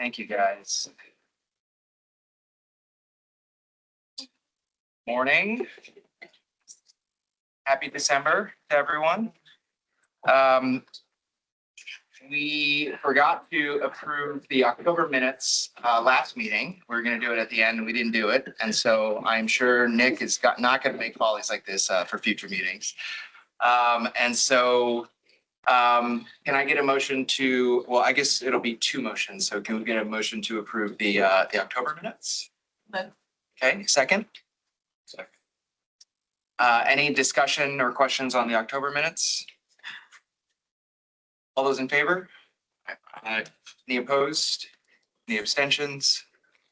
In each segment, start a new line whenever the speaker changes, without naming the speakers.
Thank you, guys. Morning. Happy December to everyone. We forgot to approve the October minutes last meeting. We were going to do it at the end and we didn't do it. And so I'm sure Nick is not going to make follies like this for future meetings. Can I get a motion to, well, I guess it'll be two motions. So can we get a motion to approve the October minutes? Okay, second. Second. Any discussion or questions on the October minutes? All those in favor? Any opposed? Any abstentions?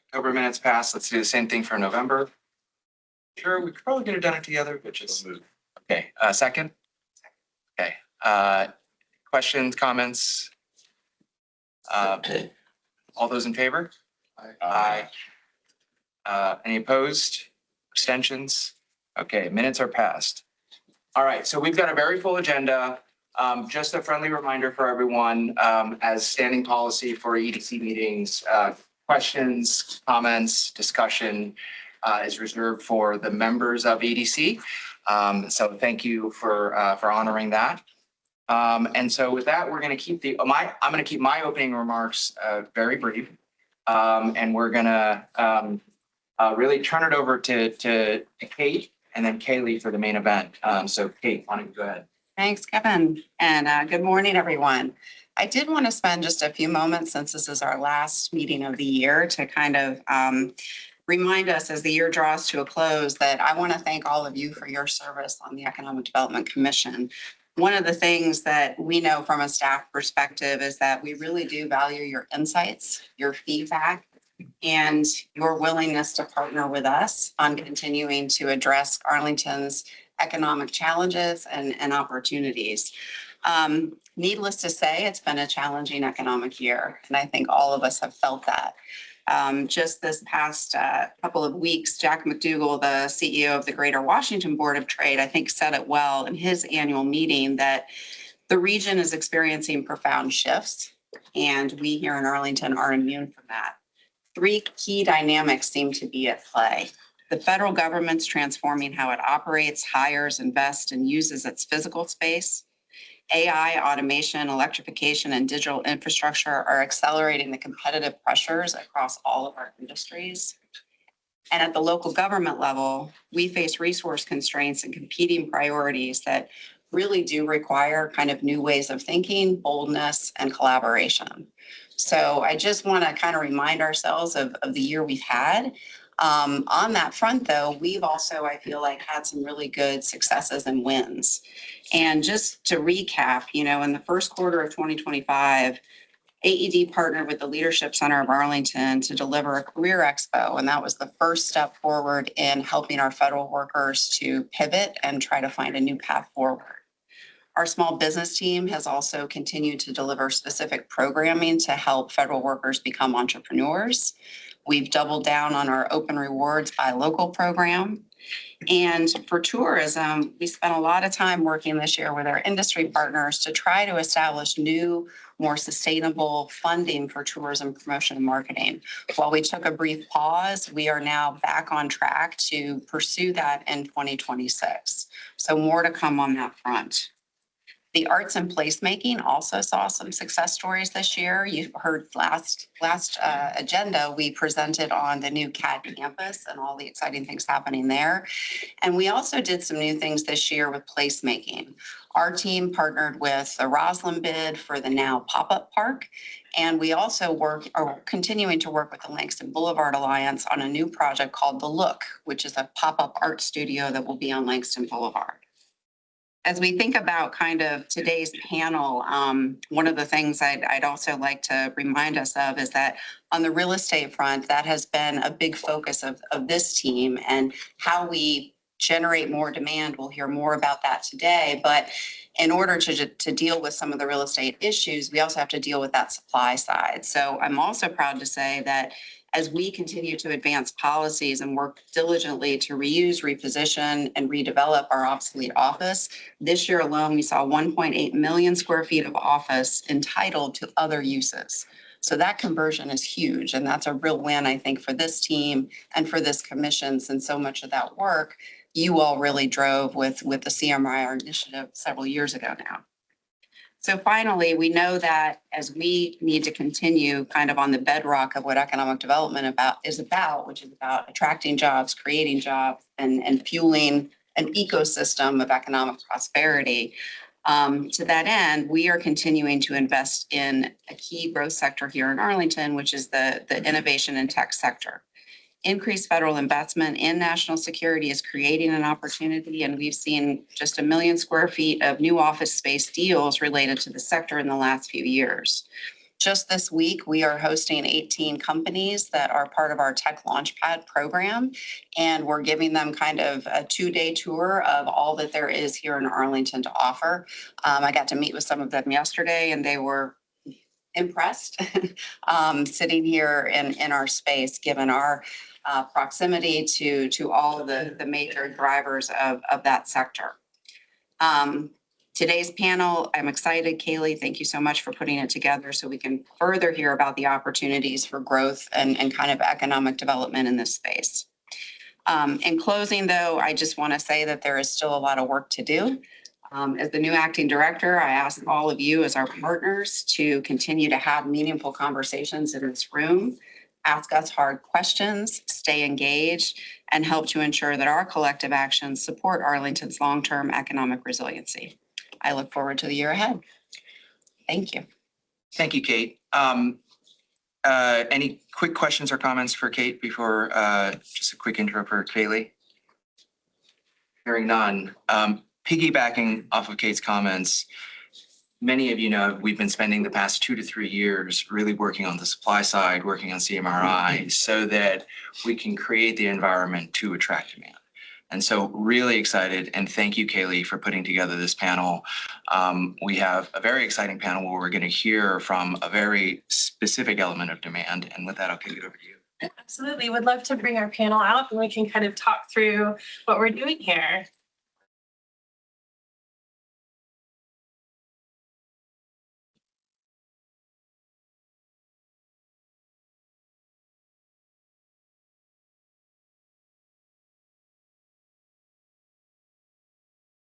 October minutes passed. Let's do the same thing for November. Sure, we could probably get it done together, but just move. Okay, second. Okay. Questions, comments? All those in favor? Aye. Any opposed? Abstentions? Okay, minutes are passed. All right, so we've got a very full agenda. Just a friendly reminder for everyone, as standing policy for EDC meetings, questions, comments, discussion is reserved for the members of EDC. So thank you for honoring that. And so with that, we're going to keep I'm going to keep my opening remarks very brief, and we're going to really turn it over to Kate and then Kaylee for the main event. So Kate, why don't you go ahead?
Thanks, Kevin, and good morning, everyone. I did want to spend just a few moments, since this is our last meeting of the year, to kind of remind us as the year draws to a close that I want to thank all of you for your service on the Economic Development Commission. One of the things that we know from a staff perspective is that we really do value your insights, your feedback, and your willingness to partner with us on continuing to address Arlington's economic challenges and opportunities. Needless to say, it's been a challenging economic year, and I think all of us have felt that. Just this past couple of weeks, Jack McDougall, the CEO of the Greater Washington Board of Trade, I think said it well in his annual meeting that the region is experiencing profound shifts, and we here in Arlington are immune from that. Three key dynamics seem to be at play. The federal government's transforming how it operates, hires, invests, and uses its physical space. AI, automation, electrification, and digital infrastructure are accelerating the competitive pressures across all of our industries. And at the local government level, we face resource constraints and competing priorities that really do require kind of new ways of thinking, boldness, and collaboration. So I just want to kind of remind ourselves of the year we've had. On that front, though, we've also, I feel like, had some really good successes and wins. And just to recap, in the first quarter of 2025, AED partnered with the Leadership Center of Arlington to deliver a career expo, and that was the first step forward in helping our federal workers to pivot and try to find a new path forward. Our small business team has also continued to deliver specific programming to help federal workers become entrepreneurs. We've doubled down on our Open Rewards Buy Local program. And for tourism, we spent a lot of time working this year with our industry partners to try to establish new, more sustainable funding for tourism promotion and marketing. While we took a brief pause, we are now back on track to pursue that in 2026. So more to come on that front. The arts and placemaking also saw some success stories this year. You heard last agenda, we presented on the new CAD campus and all the exciting things happening there. And we also did some new things this year with placemaking. Our team partnered with the Roslyn bid for the now pop-up park. And we also are continuing to work with the Langston Boulevard Alliance on a new project called The Look, which is a pop-up art studio that will be on Langston Boulevard. As we think about kind of today's panel, one of the things I'd also like to remind us of is that on the real estate front, that has been a big focus of this team, and how we generate more demand. We'll hear more about that today. But in order to deal with some of the real estate issues, we also have to deal with that supply side. So I'm also proud to say that as we continue to advance policies and work diligently to reuse, reposition, and redevelop our obsolete office, this year alone, we saw 1.8 million square feet of office entitled to other uses. So that conversion is huge. And that's a real win, I think, for this team and for this commission, since so much of that work you all really drove with the CMIR initiative several years ago now. So finally, we know that as we need to continue kind of on the bedrock of what economic development is about, which is about attracting jobs, creating jobs, and fueling an ecosystem of economic prosperity. To that end, we are continuing to invest in a key growth sector here in Arlington, which is the innovation and tech sector. Increased federal investment in national security is creating an opportunity, and we've seen just 1 million square feet of new office space deals related to the sector in the last few years. Just this week, we are hosting 18 companies that are part of our Tech Launchpad program, and we're giving them kind of a 2-day tour of all that there is here in Arlington to offer. I got to meet with some of them yesterday, and they were impressed sitting here in our space, given our proximity to all of the major drivers of that sector. Today's panel, I'm excited. Kaylee, thank you so much for putting it together so we can further hear about the opportunities for growth and kind of economic development in this space. In closing, though, I just want to say that there is still a lot of work to do. As the new acting director, I ask all of you as our partners to continue to have meaningful conversations in this room, ask us hard questions, stay engaged, and help to ensure that our collective actions support Arlington's long-term economic resiliency. I look forward to the year ahead. Thank you.
Thank you, Kate. Any quick questions or comments for Kate before just a quick intro for Kaylee? Hearing none. Piggybacking off of Kate's comments, many of you know we've been spending the past 2 to 3 years really working on the supply side, working on CMRI, so that we can create the environment to attract demand. And so really excited, and thank you, Kaylee, for putting together this panel. We have a very exciting panel where we're going to hear from a very specific element of demand. And with that, I'll kick it over to you.
Absolutely. Would love to bring our panel out and we can kind of talk through what we're doing here.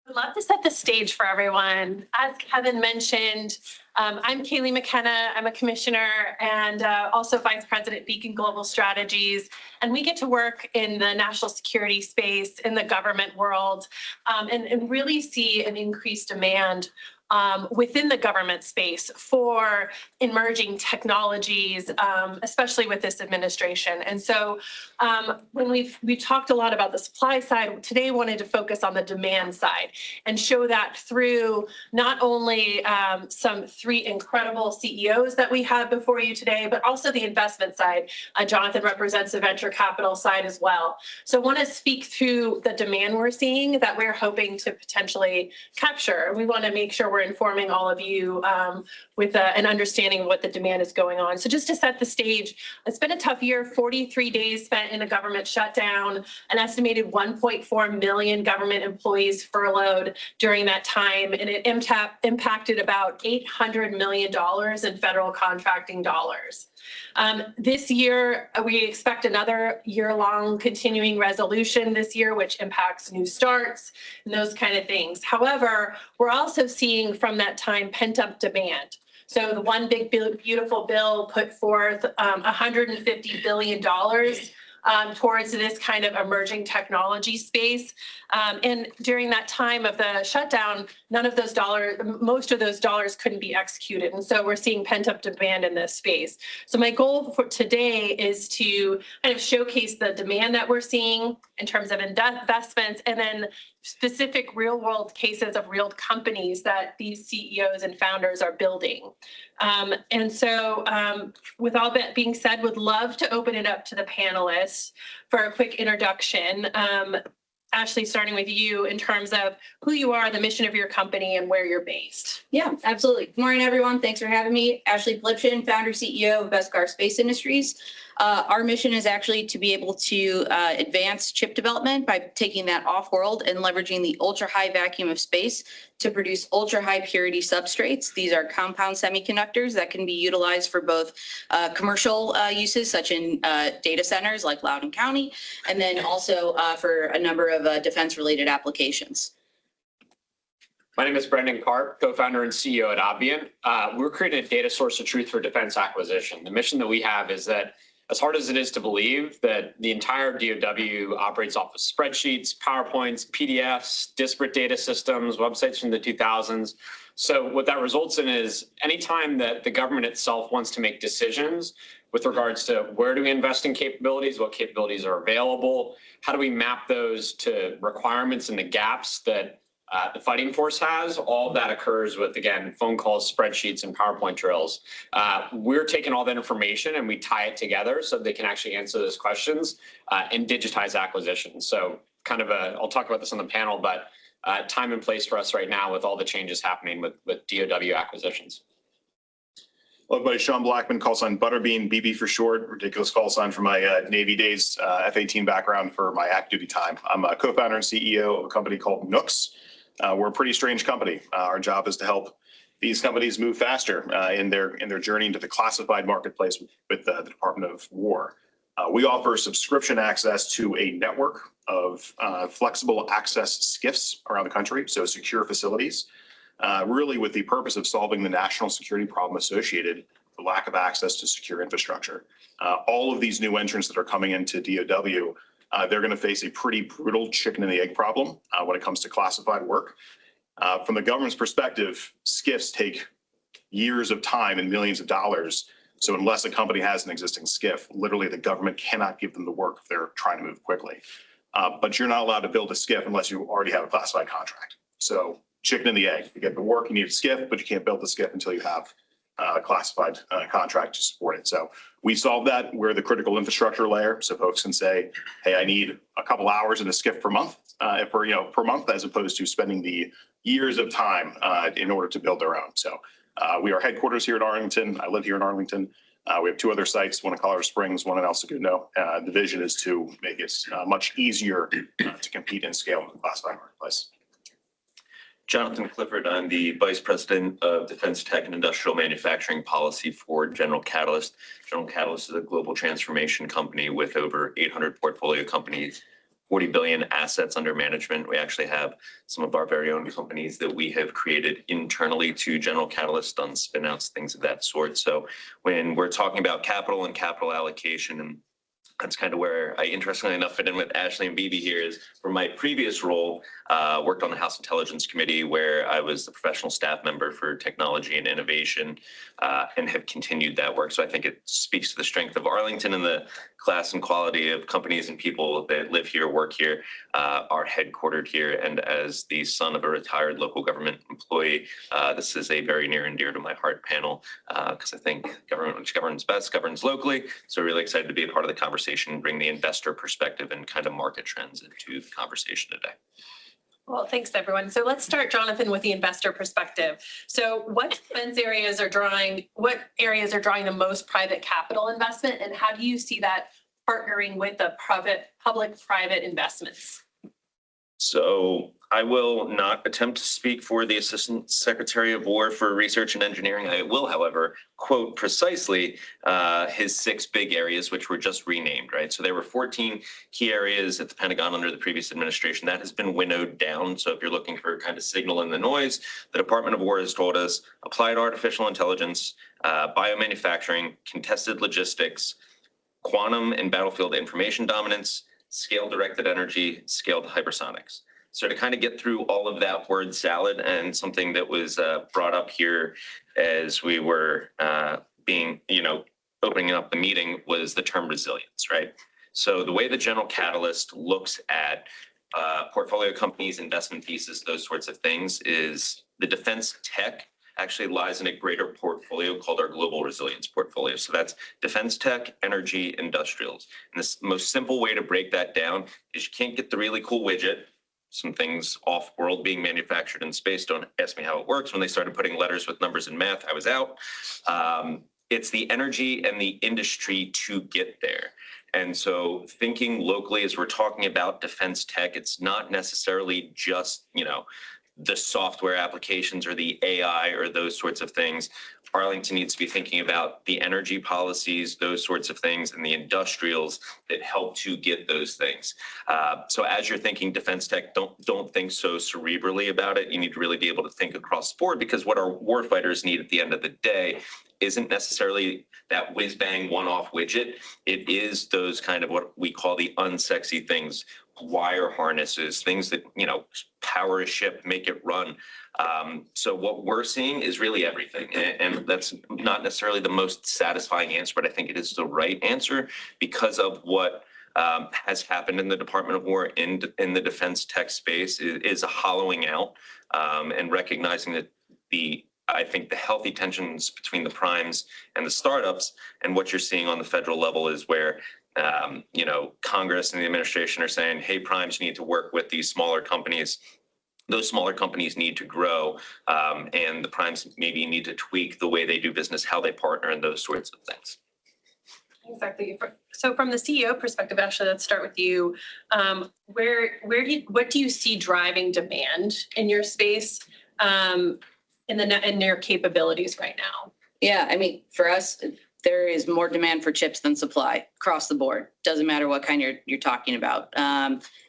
I'd love to set the stage for everyone. As Kevin mentioned, I'm Kaylee McKenna. I'm a commissioner and also vice president, Beacon Global Strategies. And we get to work in the national security space, in the government world, and really see an increased demand within the government space for emerging technologies, especially with this administration. And so when we've talked a lot about the supply side, today I wanted to focus on the demand side and show that through not only some 3 incredible CEOs that we have before you today, but also the investment side. Jonathan represents the venture capital side as well. So I want to speak through the demand we're seeing that we're hoping to potentially capture. We want to make sure we're informing all of you with an understanding of what the demand is going on. So just to set the stage, it's been a tough year, 43 days spent in a government shutdown, an estimated 1.4 million government employees furloughed during that time, and it impacted about $800 million in federal contracting dollars. This year, we expect another year-long continuing resolution this year, which impacts new starts and those kind of things. However, we're also seeing from that time pent-up demand. So the One Big Beautiful Bill put forth $150 billion towards this kind of emerging technology space. And during that time of the shutdown, most of those dollars couldn't be executed. And so we're seeing pent-up demand in this space. So my goal for today is to kind of showcase the demand that we're seeing in terms of investments, and then specific real-world cases of real companies that these CEOs and founders are building. And so with all that being said, would love to open it up to the panelists for a quick introduction. Ashley, starting with you in terms of who you are, the mission of your company, and where you're based.
Yeah, absolutely. Good morning, everyone. Thanks for having me. Ashley Blipshin, founder, CEO of Beskar Space Industries. Our mission is actually to be able to advance chip development by taking that off-world and leveraging the ultra-high vacuum of space to produce ultra-high purity substrates. These are compound semiconductors that can be utilized for both commercial uses, such in data centers like Loudoun County, and then also for a number of defense-related applications.
My name is Brendan Karp, co-founder and CEO at Obviant. We're creating a data source of truth for defense acquisition. The mission that we have is that, as hard as it is to believe, that the entire DoW operates off of spreadsheets, PowerPoints, PDFs, disparate data systems, websites from the 2000s. So what that results in is anytime that the government itself wants to make decisions with regards to where do we invest in capabilities, what capabilities are available, how do we map those to requirements and the gaps that the fighting force has, all of that occurs with, again, phone calls, spreadsheets, and PowerPoint drills. We're taking all that information and we tie it together so they can actually answer those questions and digitize acquisitions. So kind of I'll talk about this on the panel, but time and place for us right now with all the changes happening with DoW acquisitions.
Hello, everybody. Sean Blackman, call sign Butterbean, BB for short. Ridiculous call sign for my Navy days, F-18 background for my active duty time. I'm a co-founder and CEO of a company called Nooks. We're a pretty strange company. Our job is to help these companies move faster in their journey into the classified marketplace with the Department of War. We offer subscription access to a network of flexible access SCIFs around the country, so secure facilities, really with the purpose of solving the national security problem associated with the lack of access to secure infrastructure. All of these new entrants that are coming into DoW, they're going to face a pretty brutal chicken and the egg problem when it comes to classified work. From the government's perspective, SCIFs take years of time and millions of dollars. So unless a company has an existing SCIF, literally the government cannot give them the work if they're trying to move quickly. But you're not allowed to build a SCIF unless you already have a classified contract. So chicken and the egg. You get the work, you need a SCIF, but you can't build the SCIF until you have a classified contract to support it. So we solve that. We're the critical infrastructure layer. So folks can say, hey, I need a couple hours in a SCIF per month, per month, as opposed to spending the years of time in order to build their own. So we are headquarters here at Arlington. I live here in Arlington. We have two other sites, one in Colorado Springs, one in El Segundo. The vision is to make it much easier to compete and scale in the classified marketplace.
Jonathan Clifford, I'm the Vice President of Defense Tech and Industrial Manufacturing Policy for General Catalyst. General Catalyst is a global transformation company with over 800 portfolio companies, 40 billion assets under management. We actually have some of our very own companies that we have created internally to General Catalyst on spin-outs, things of that sort. So when we're talking about capital and capital allocation, and that's kind of where I, interestingly enough, fit in with Ashley and BB here, is from my previous role, worked on the House Intelligence Committee, where I was the professional staff member for technology and innovation, and have continued that work. So I think it speaks to the strength of Arlington and the class and quality of companies and people that live here, work here, are headquartered here. And as the son of a retired local government employee, this is a very near and dear to my heart panel, because I think government, which governs best, governs locally. So really excited to be a part of the conversation, bring the investor perspective and kind of market trends into the conversation today.
Well, thanks, everyone. So let's start, Jonathan, with the investor perspective. So what areas are drawing the most private capital investment, and how do you see that partnering with the public-private investments?
So I will not attempt to speak for the Assistant Secretary of War for Research and Engineering. I will, however, quote precisely his 6 big areas, which were just renamed, right? So there were 14 key areas at the Pentagon under the previous administration. That has been winnowed down. So if you're looking for kind of signal in the noise, the Department of War has told us applied artificial intelligence, biomanufacturing, contested logistics, quantum and battlefield information dominance, scale-directed energy, scaled hypersonics. So to kind of get through all of that word salad, and something that was brought up here as we were opening up the meeting, was the term resilience, right? So the way the General Catalyst looks at portfolio companies, investment thesis, those sorts of things, is the defense tech actually lies in a greater portfolio called our global resilience portfolio. So that's defense tech, energy, industrials. And the most simple way to break that down is you can't get the really cool widget, some things off-world being manufactured in space. Don't ask me how it works. When they started putting letters with numbers and math, I was out. It's the energy and the industry to get there. And so thinking locally as we're talking about defense tech, it's not necessarily just, the software applications or the AI or those sorts of things. Arlington needs to be thinking about the energy policies, those sorts of things, and the industrials that help to get those things. So as you're thinking defense tech, don't think so cerebrally about it. You need to really be able to think across the board, because what our warfighters need at the end of the day isn't necessarily that whiz bang one-off widget. It is those kind of what we call the unsexy things, wire harnesses, things that, you know, power a ship, make it run. So what we're seeing is really everything. And that's not necessarily the most satisfying answer, but I think it is the right answer because of what has happened in the Department of War in the defense tech space is a hollowing out, and recognizing that I think the healthy tensions between the primes and the startups, and what you're seeing on the federal level is where you know, Congress and the administration are saying, hey, primes, you need to work with these smaller companies. Those smaller companies need to grow, and the primes maybe need to tweak the way they do business, how they partner, and those sorts of things.
Exactly. So from the CEO perspective, Ashley, let's start with you. What do you see driving demand in your space, in your capabilities right now?
Yeah, I mean, for us, there is more demand for chips than supply across the board. Doesn't matter what kind you're talking about.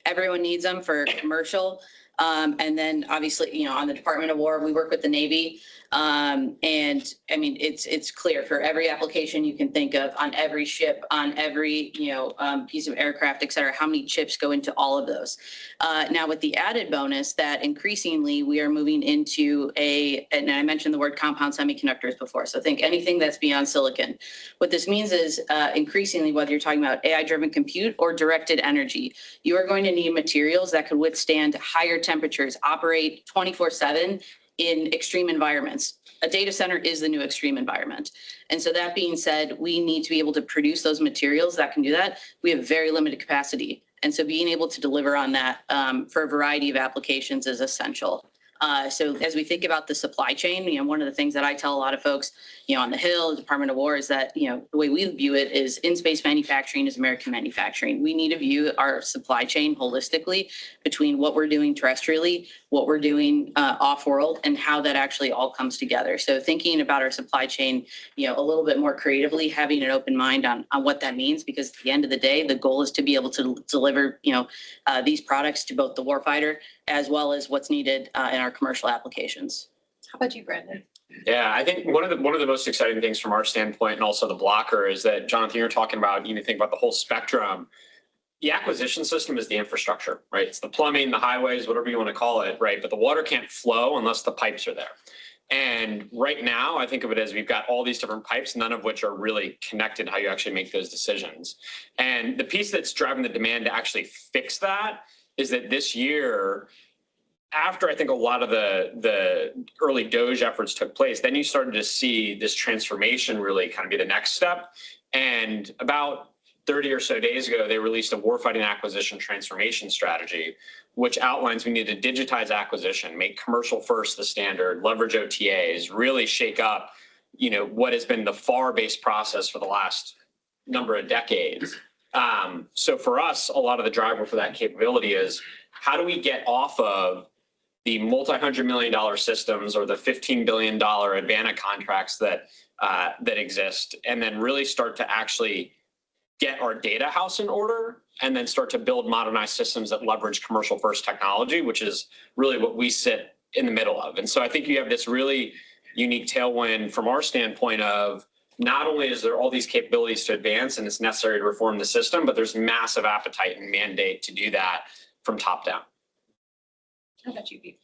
Everyone needs them for commercial. And then obviously, you know, on the Department of War, we work with the Navy. And I mean, it's clear for every application you can think of, on every ship, on every, you know, piece of aircraft, et cetera, how many chips go into all of those. Now with the added bonus that increasingly we are moving into and I mentioned the word compound semiconductors before. So think anything that's beyond silicon. What this means is increasingly, whether you're talking about AI-driven compute or directed energy, you are going to need materials that could withstand higher temperatures, operate 24/7 in extreme environments. A data center is the new extreme environment. And so that being said, we need to be able to produce those materials that can do that. We have very limited capacity. And so being able to deliver on that for a variety of applications is essential. So as we think about the supply chain, you know, one of the things that I tell a lot of folks, you know, on the Hill, Department of War, is that, you know, the way we view it is in-space manufacturing is American manufacturing. We need to view our supply chain holistically between what we're doing terrestrially, what we're doing off-world, and how that actually all comes together. So thinking about our supply chain, you know, a little bit more creatively, having an open mind on what that means, because at the end of the day, the goal is to be able to deliver, you know, these products to both the warfighter as well as what's needed in our commercial applications.
How about you, Brandon?
Yeah, I think one of the most exciting things from our standpoint, and also the blocker, is that, Jonathan, you're talking about, you need to think about the whole spectrum. The acquisition system is the infrastructure, right? It's the plumbing, the highways, whatever you want to call it, right? But the water can't flow unless the pipes are there. And right now, I think of it as we've got all these different pipes, none of which are really connected how you actually make those decisions. And the piece that's driving the demand to actually fix that is that this year, after I think a lot of the early DOGE efforts took place, then you started to see this transformation really kind of be the next step. And about 30 or so days ago, they released a warfighting acquisition transformation strategy, which outlines we need to digitize acquisition, make commercial first the standard, leverage OTAs, really shake up, you know, what has been the FAR-based process for the last number of decades. So for us, a lot of the driver for that capability is how do we get off of the multi-$100 million systems or the $15 billion Advana contracts that exist, and then really start to actually get our data house in order, and then start to build modernized systems that leverage commercial first technology, which is really what we sit in the middle of. And so I think you have this really unique tailwind from our standpoint of not only is there all these capabilities to advance and it's necessary to reform the system, but there's massive appetite and mandate to do that from top down.
How about you, Pete?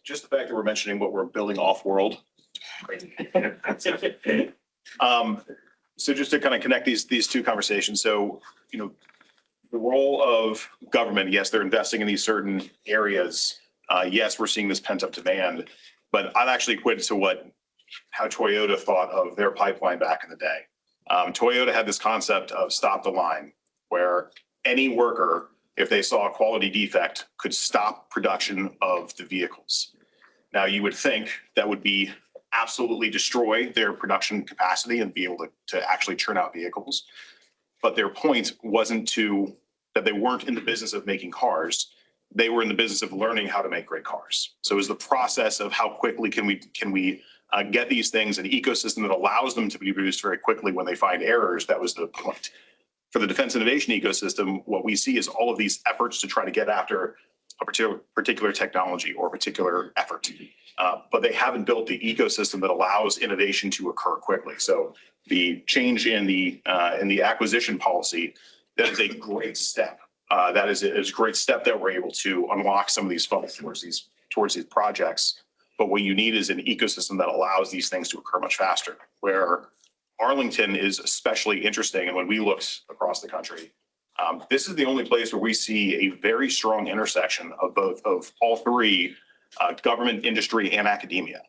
Just the fact that we're mentioning what we're building off-world. So just to kind of connect these two conversations. So, you know, the role of government, yes, they're investing in these certain areas. Yes, we're seeing this pent-up demand, but I'd actually equate it to how Toyota thought of their pipeline back in the day. Toyota had this concept of stop the line, where any worker, if they saw a quality defect, could stop production of the vehicles. Now, you would think that would be absolutely destroy their production capacity and be able to actually churn out vehicles. But their point wasn't that they weren't in the business of making cars. they were in the business of learning how to make great cars. So it was the process of how quickly can we get these things, an ecosystem that allows them to be produced very quickly when they find errors. That was the point. For the defense innovation ecosystem, what we see is all of these efforts to try to get after a particular technology or a particular effort. But they haven't built the ecosystem that allows innovation to occur quickly. So the change in the acquisition policy, that is a great step. That is a great step that we're able to unlock some of these funds towards these projects. But what you need is an ecosystem that allows these things to occur much faster, where Arlington is especially interesting. And when we looked across the country, this is the only place where we see a very strong intersection of all three, government, industry, and academia.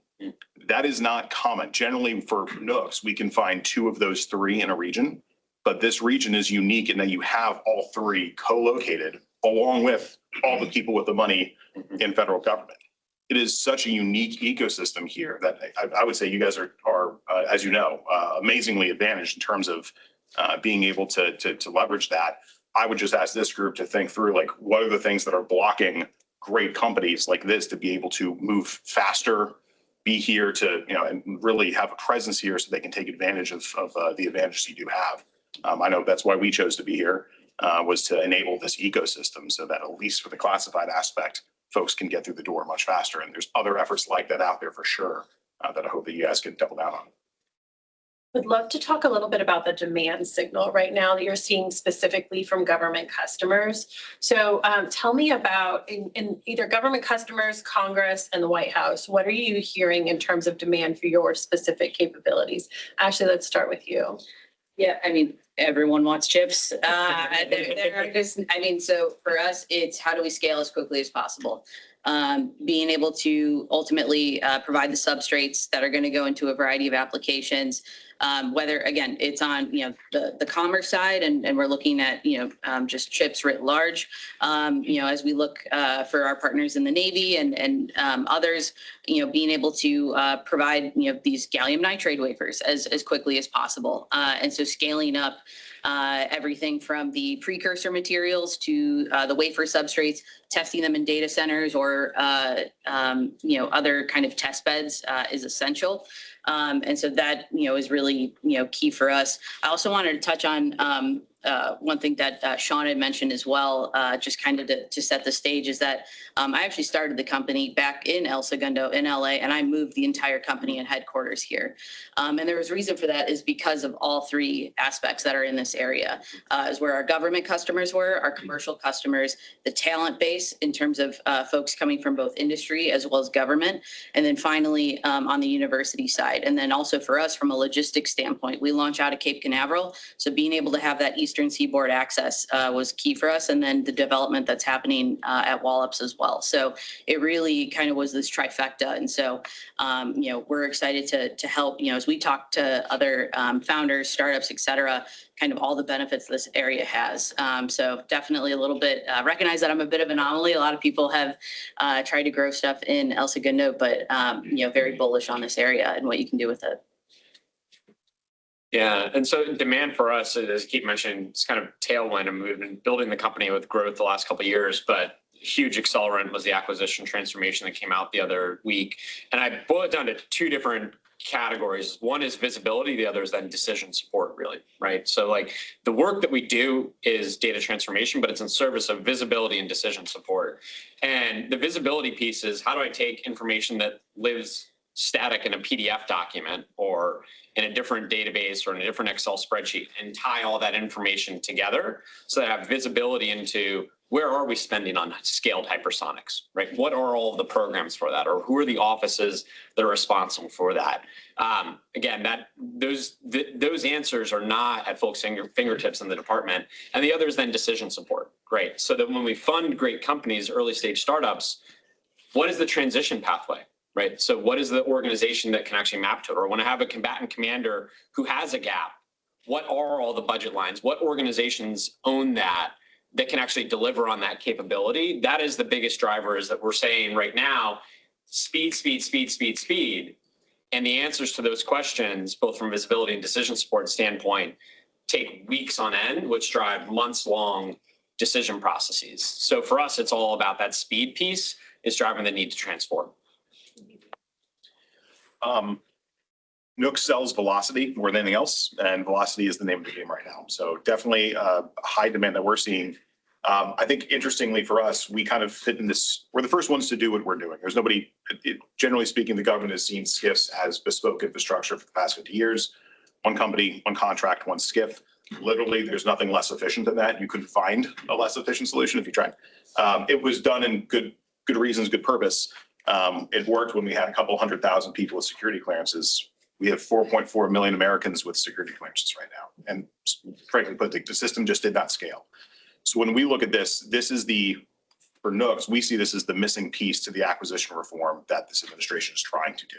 That is not common. Generally for Nooks, we can find 2 of those 3 in a region, but this region is unique in that you have all 3 co-located along with all the people with the money in federal government. It is such a unique ecosystem here that I would say you guys are as you know, amazingly advantaged in terms of being able to leverage that. I would just ask this group to think through, like, what are the things that are blocking great companies like this to be able to move faster, be here to, and really have a presence here so they can take advantage of the advantages you do have. I know that's why we chose to be here, was to enable this ecosystem so that at least for the classified aspect, folks can get through the door much faster. And there's other efforts like that out there for sure that I hope that you guys can double down on.
Would love to talk a little bit about the demand signal right now that you're seeing specifically from government customers. So tell me about in either government customers, Congress, and the White House, what are you hearing in terms of demand for your specific capabilities? Ashley, let's start with you.
Yeah, I mean, everyone wants chips. So for us, it's how do we scale as quickly as possible? Being able to ultimately provide the substrates that are going to go into a variety of applications, whether, again, it's on, the commerce side and we're looking at, just chips writ large, as we look for our partners in the Navy and others, being able to provide, these gallium nitride wafers as quickly as possible. And so scaling up everything from the precursor materials to the wafer substrates, testing them in data centers or, other kind of test beds is essential. And so that, is really, key for us. I also wanted to touch on one thing that Sean had mentioned as well, just kind of to set the stage, is that I actually started the company back in El Segundo in LA, and I moved the entire company and headquarters here. And there was reason for that is because of all 3 aspects that are in this area, is where our government customers were, our commercial customers, the talent base in terms of folks coming from both industry as well as government, and then finally on the university side. And then also for us from a logistics standpoint, we launch out of Cape Canaveral. So being able to have that Eastern Seaboard access was key for us. And then the development that's happening at Wallops as well. So it really kind of was this trifecta. And so, we're excited to help, as we talk to other founders, startups, et cetera, kind of all the benefits this area has. So definitely a little bit, recognize that I'm a bit of an anomaly. A lot of people have tried to grow stuff in El Segundo, but, very bullish on this area and what you can do with it.
Yeah, and so demand for us, as Keith mentioned, it's kind of tailwind, and we've been building the company with growth the last couple of years, but huge accelerant was the acquisition transformation that came out the other week. And I boil it down to 2 different categories. One is visibility, the other is then decision support, really, right? So like the work that we do is data transformation, but it's in service of visibility and decision support. And the visibility piece is, how do I take information that lives static in a PDF document or in a different database or in a different Excel spreadsheet and tie all that information together so that I have visibility into where are we spending on scaled hypersonics, right? What are all the programs for that, or who are the offices that are responsible for that? Again, those answers are not at folks' fingertips in the department. And the other is then decision support, right? So that when we fund great companies, early stage startups, what is the transition pathway? Right. So what is the organization that can actually map to it? Or when I have a combatant commander who has a gap, what are all the budget lines? What organizations own that can actually deliver on that capability? That is the biggest driver, is that we're saying right now, speed, speed, speed, speed, speed. And the answers to those questions, both from visibility and decision support standpoint, take weeks on end, which drive months long decision processes. So for us, it's all about that speed piece is driving the need to transform.
Nooks sells velocity more than anything else, and velocity is the name of the game right now. So definitely a high demand that we're seeing. I think interestingly for us, we kind of fit in this, we're the first ones to do what we're doing. There's nobody, generally speaking, the government has seen SCIFs as bespoke infrastructure for the past 50 years. One company, one contract, one SCIF. Literally, there's nothing less efficient than that. You couldn't find a less efficient solution if you tried. It was done in good reasons, good purpose. It worked when we had a couple 100,000 people with security clearances. We have 4.4 million Americans with security clearances right now. And frankly put, the system just did not scale. So when we look at this is for Nooks, we see this as the missing piece to the acquisition reform that this administration is trying to do.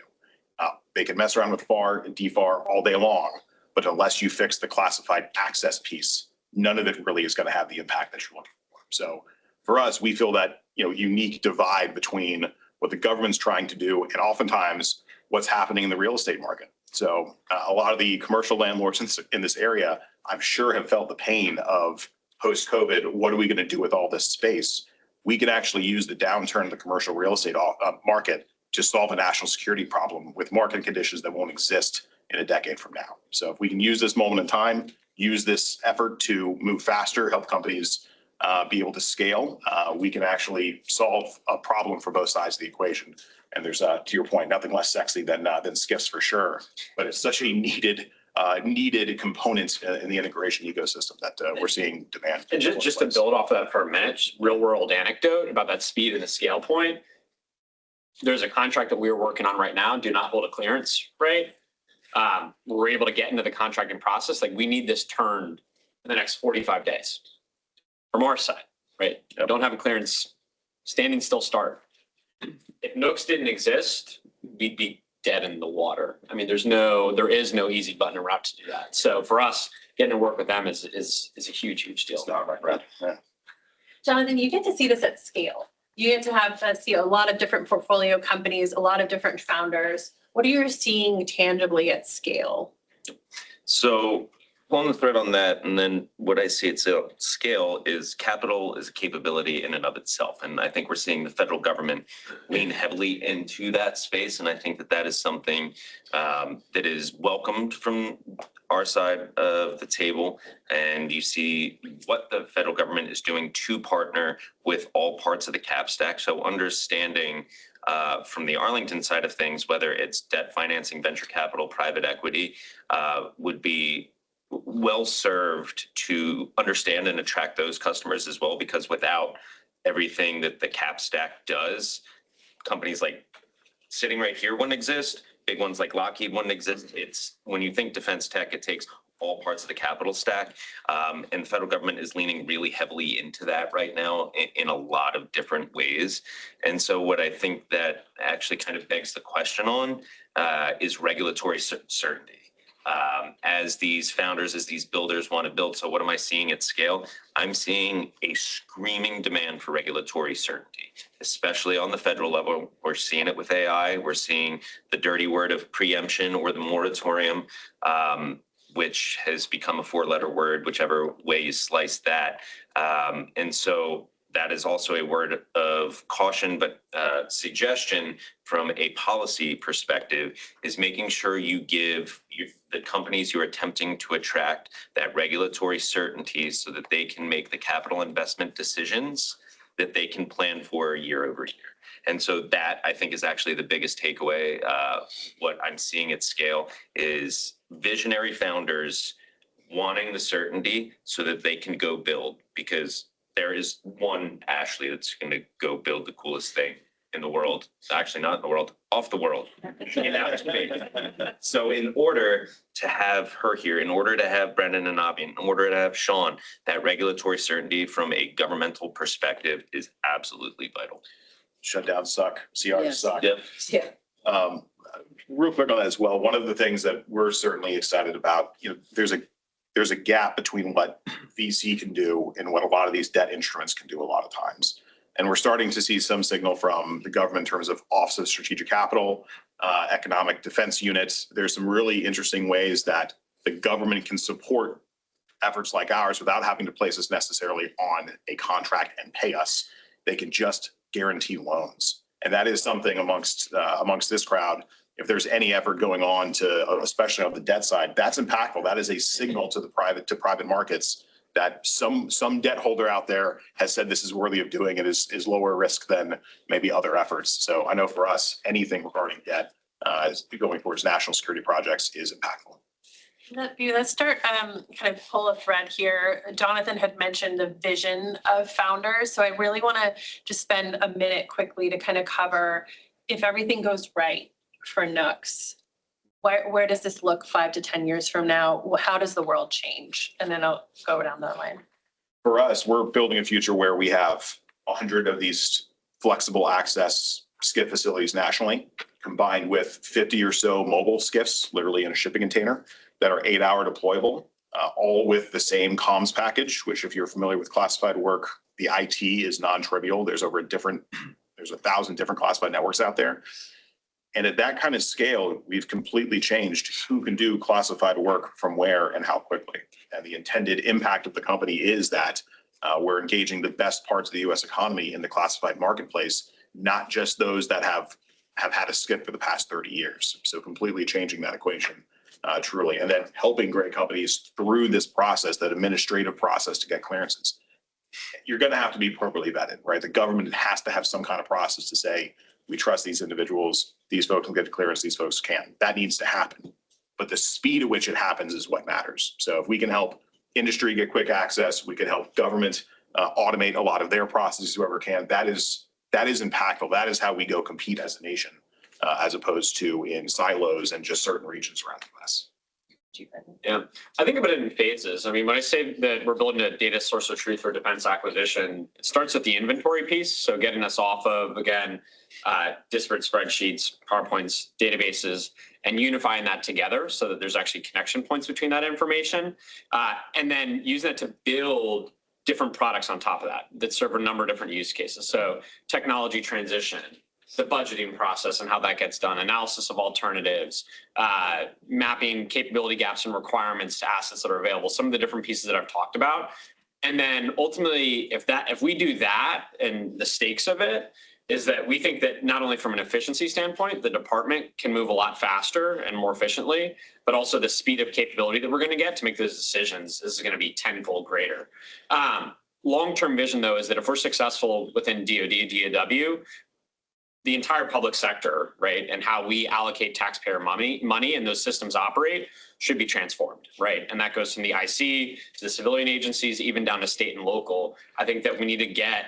They can mess around with FAR and DFAR all day long, but unless you fix the classified access piece, none of it really is going to have the impact that you're looking for. So for us, we feel that, unique divide between what the government's trying to do and oftentimes what's happening in the real estate market. So a lot of the commercial landlords in this area, I'm sure, have felt the pain of post-COVID. What are we going to do with all this space? We can actually use the downturn in the commercial real estate market to solve a national security problem with market conditions that won't exist in a decade from now. So if we can use this moment in time, use this effort to move faster, help companies be able to scale, we can actually solve a problem for both sides of the equation. And there's, to your point, nothing less sexy than SCIFs for sure, but it's such a needed component in the integration ecosystem that we're seeing demand.
And just to build off of that for a minute, real world anecdote about that speed and the scale point. There's a contract that we're working on right now, do not hold a clearance, right? We're able to get into the contracting process. Like, we need this turned in the next 45 days from our side, right?
Yep.
Don't have a clearance, standing still start. If Nooks didn't exist, we'd be dead in the water. I mean, there is no easy button or route to do that. So for us, getting to work with them is a huge deal.
Yeah.
Jonathan, you get to see this at scale. You get to see a lot of different portfolio companies, a lot of different founders. What are you seeing tangibly at scale?
So pulling the thread on that, and then what I see at scale is capital is a capability in and of itself. And I think we're seeing the federal government lean heavily into that space. And I think that is something that is welcomed from our side of the table. And you see what the federal government is doing to partner with all parts of the cap stack. So understanding from the Arlington side of things, whether it's debt financing, venture capital, private equity, would be well served to understand and attract those customers as well, because without everything that the cap stack does, companies like sitting right here wouldn't exist. Big ones like Lockheed wouldn't exist. It's when you think defense tech, it takes all parts of the capital stack. And the federal government is leaning really heavily into that right now in a lot of different ways. And so what I think that actually kind of begs the question on is regulatory certainty. As these founders, as these builders want to build. So what am I seeing at scale? I'm seeing a screaming demand for regulatory certainty, especially on the federal level. We're seeing it with AI. We're seeing the dirty word of preemption or the moratorium, which has become a four-letter word, whichever way you slice that. And so that is also a word of caution, but suggestion from a policy perspective is making sure you give the companies you're attempting to attract that regulatory certainty so that they can make the capital investment decisions that they can plan for year over year. And so that, I think, is actually the biggest takeaway. What I'm seeing at scale is visionary founders wanting the certainty so that they can go build, because there is one Ashley that's going to go build the coolest thing in the world. Actually, not in the world, off the world. So in order to have her here, in order to have Brendan and Abby, in order to have Sean, that regulatory certainty from a governmental perspective is absolutely vital.
Shutdowns suck. CRs suck.
Yep.
Yeah.
Real quick on that as well. One of the things that we're certainly excited about, there's a gap between what VC can do and what a lot of these debt instruments can do a lot of times. And we're starting to see some signal from the government in terms of Office of Strategic Capital, economic defense units. There's some really interesting ways that the government can support efforts like ours, without having to place us necessarily on a contract and pay us, they can just guarantee loans. And that is something amongst this crowd. If there's any effort going on to, especially on the debt side, that's impactful. That is a signal to the private markets that some debt holder out there has said this is worthy of doing it, is lower risk than maybe other efforts. So I know for us, anything regarding debt going towards national security projects is impactful.
Let's start kind of pull a thread here. Jonathan had mentioned the vision of founders. So I really want to just spend a minute quickly to kind of cover, if everything goes right for Nooks, where does this look 5 to 10 years from now? How does the world change? And then I'll go down that line.
For us, we're building a future where we have 100 of these flexible access SCIF facilities nationally, combined with 50 or so mobile SCIFs, literally in a shipping container, that are 8-hour deployable, all with the same comms package, which if you're familiar with classified work, the IT is non-trivial. There's 1,000 different classified networks out there. And at that kind of scale, we've completely changed who can do classified work from where and how quickly. And the intended impact of the company is that we're engaging the best parts of the U.S. economy in the classified marketplace, not just those that have had a SCIF for the past 30 years. So completely changing that equation, truly. And then helping great companies through this process, that administrative process to get clearances. You're going to have to be appropriately vetted, right? The government has to have some kind of process to say, we trust these individuals, these folks will get clearance, these folks can. That needs to happen. But the speed at which it happens is what matters. So if we can help industry get quick access, we can help government automate a lot of their processes, whoever can. That is impactful. That is how we go compete as a nation, as opposed to in silos and just certain regions around the US.
Yeah, I think about it in phases. I mean, when I say that we're building a data source of truth for defense acquisition, it starts with the inventory piece. So getting us off of, again, disparate spreadsheets, PowerPoints, databases, and unifying that together so that there's actually connection points between that information. And then using it to build different products on top of that serve a number of different use cases. So technology transition, the budgeting process and how that gets done, analysis of alternatives, mapping capability gaps and requirements to assets that are available, some of the different pieces that I've talked about. And then ultimately, if we do that, and the stakes of it is that we think that not only from an efficiency standpoint, the department can move a lot faster and more efficiently, but also the speed of capability that we're going to get to make those decisions is going to be tenfold greater. Long-term vision, though, is that if we're successful within DoD, DOW, the entire public sector, right, and how we allocate taxpayer money and those systems operate should be transformed, right? And that goes from the IC to the civilian agencies, even down to state and local. I think that we need to get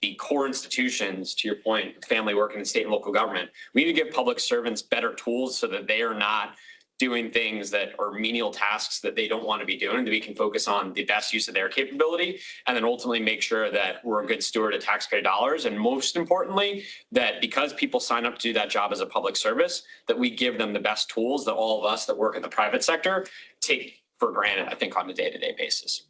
the core institutions, to your point, family working in state and local government, we need to give public servants better tools so that they are not doing things that are menial tasks that they don't want to be doing, that we can focus on the best use of their capability, and then ultimately make sure that we're a good steward of taxpayer dollars. And most importantly, that because people sign up to do that job as a public service, that we give them the best tools that all of us that work in the private sector take for granted, I think, on a day-to-day basis.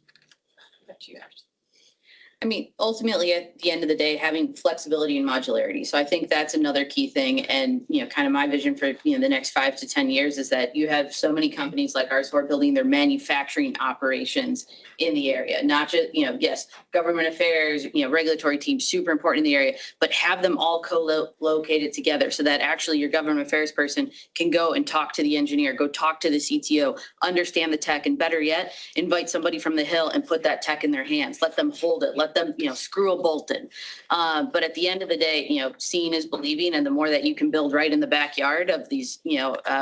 I mean, ultimately, at the end of the day, having flexibility and modularity. So I think that's another key thing. And, kind of my vision for, the next 5 to 10 years is that you have so many companies like ours who are building their manufacturing operations in the area, not just, yes, government affairs, regulatory teams, super important in the area, but have them all co-located together so that actually your government affairs person can go and talk to the engineer, go talk to the CTO, understand the tech, and better yet, invite somebody from the Hill and put that tech in their hands, let them hold it, let them, screw a bolt in. But at the end of the day, seeing is believing. And the more that you can build right in the backyard of these,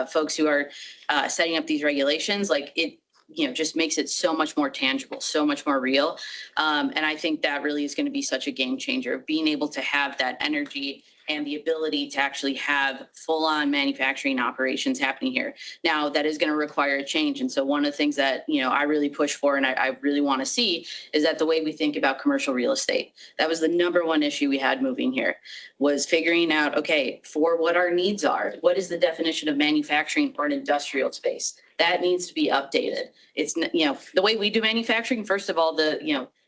folks who are setting up these regulations, like it, just makes it so much more tangible, so much more real. And I think that really is going to be such a game changer, being able to have that energy and the ability to actually have full-on manufacturing operations happening here. Now, that is going to require a change. And so one of the things that, I really push for and I really want to see is that the way we think about commercial real estate, that was the number one issue we had moving here, was figuring out, okay, for what our needs are, what is the definition of manufacturing or an industrial space? That needs to be updated. It's, the way we do manufacturing, first of all,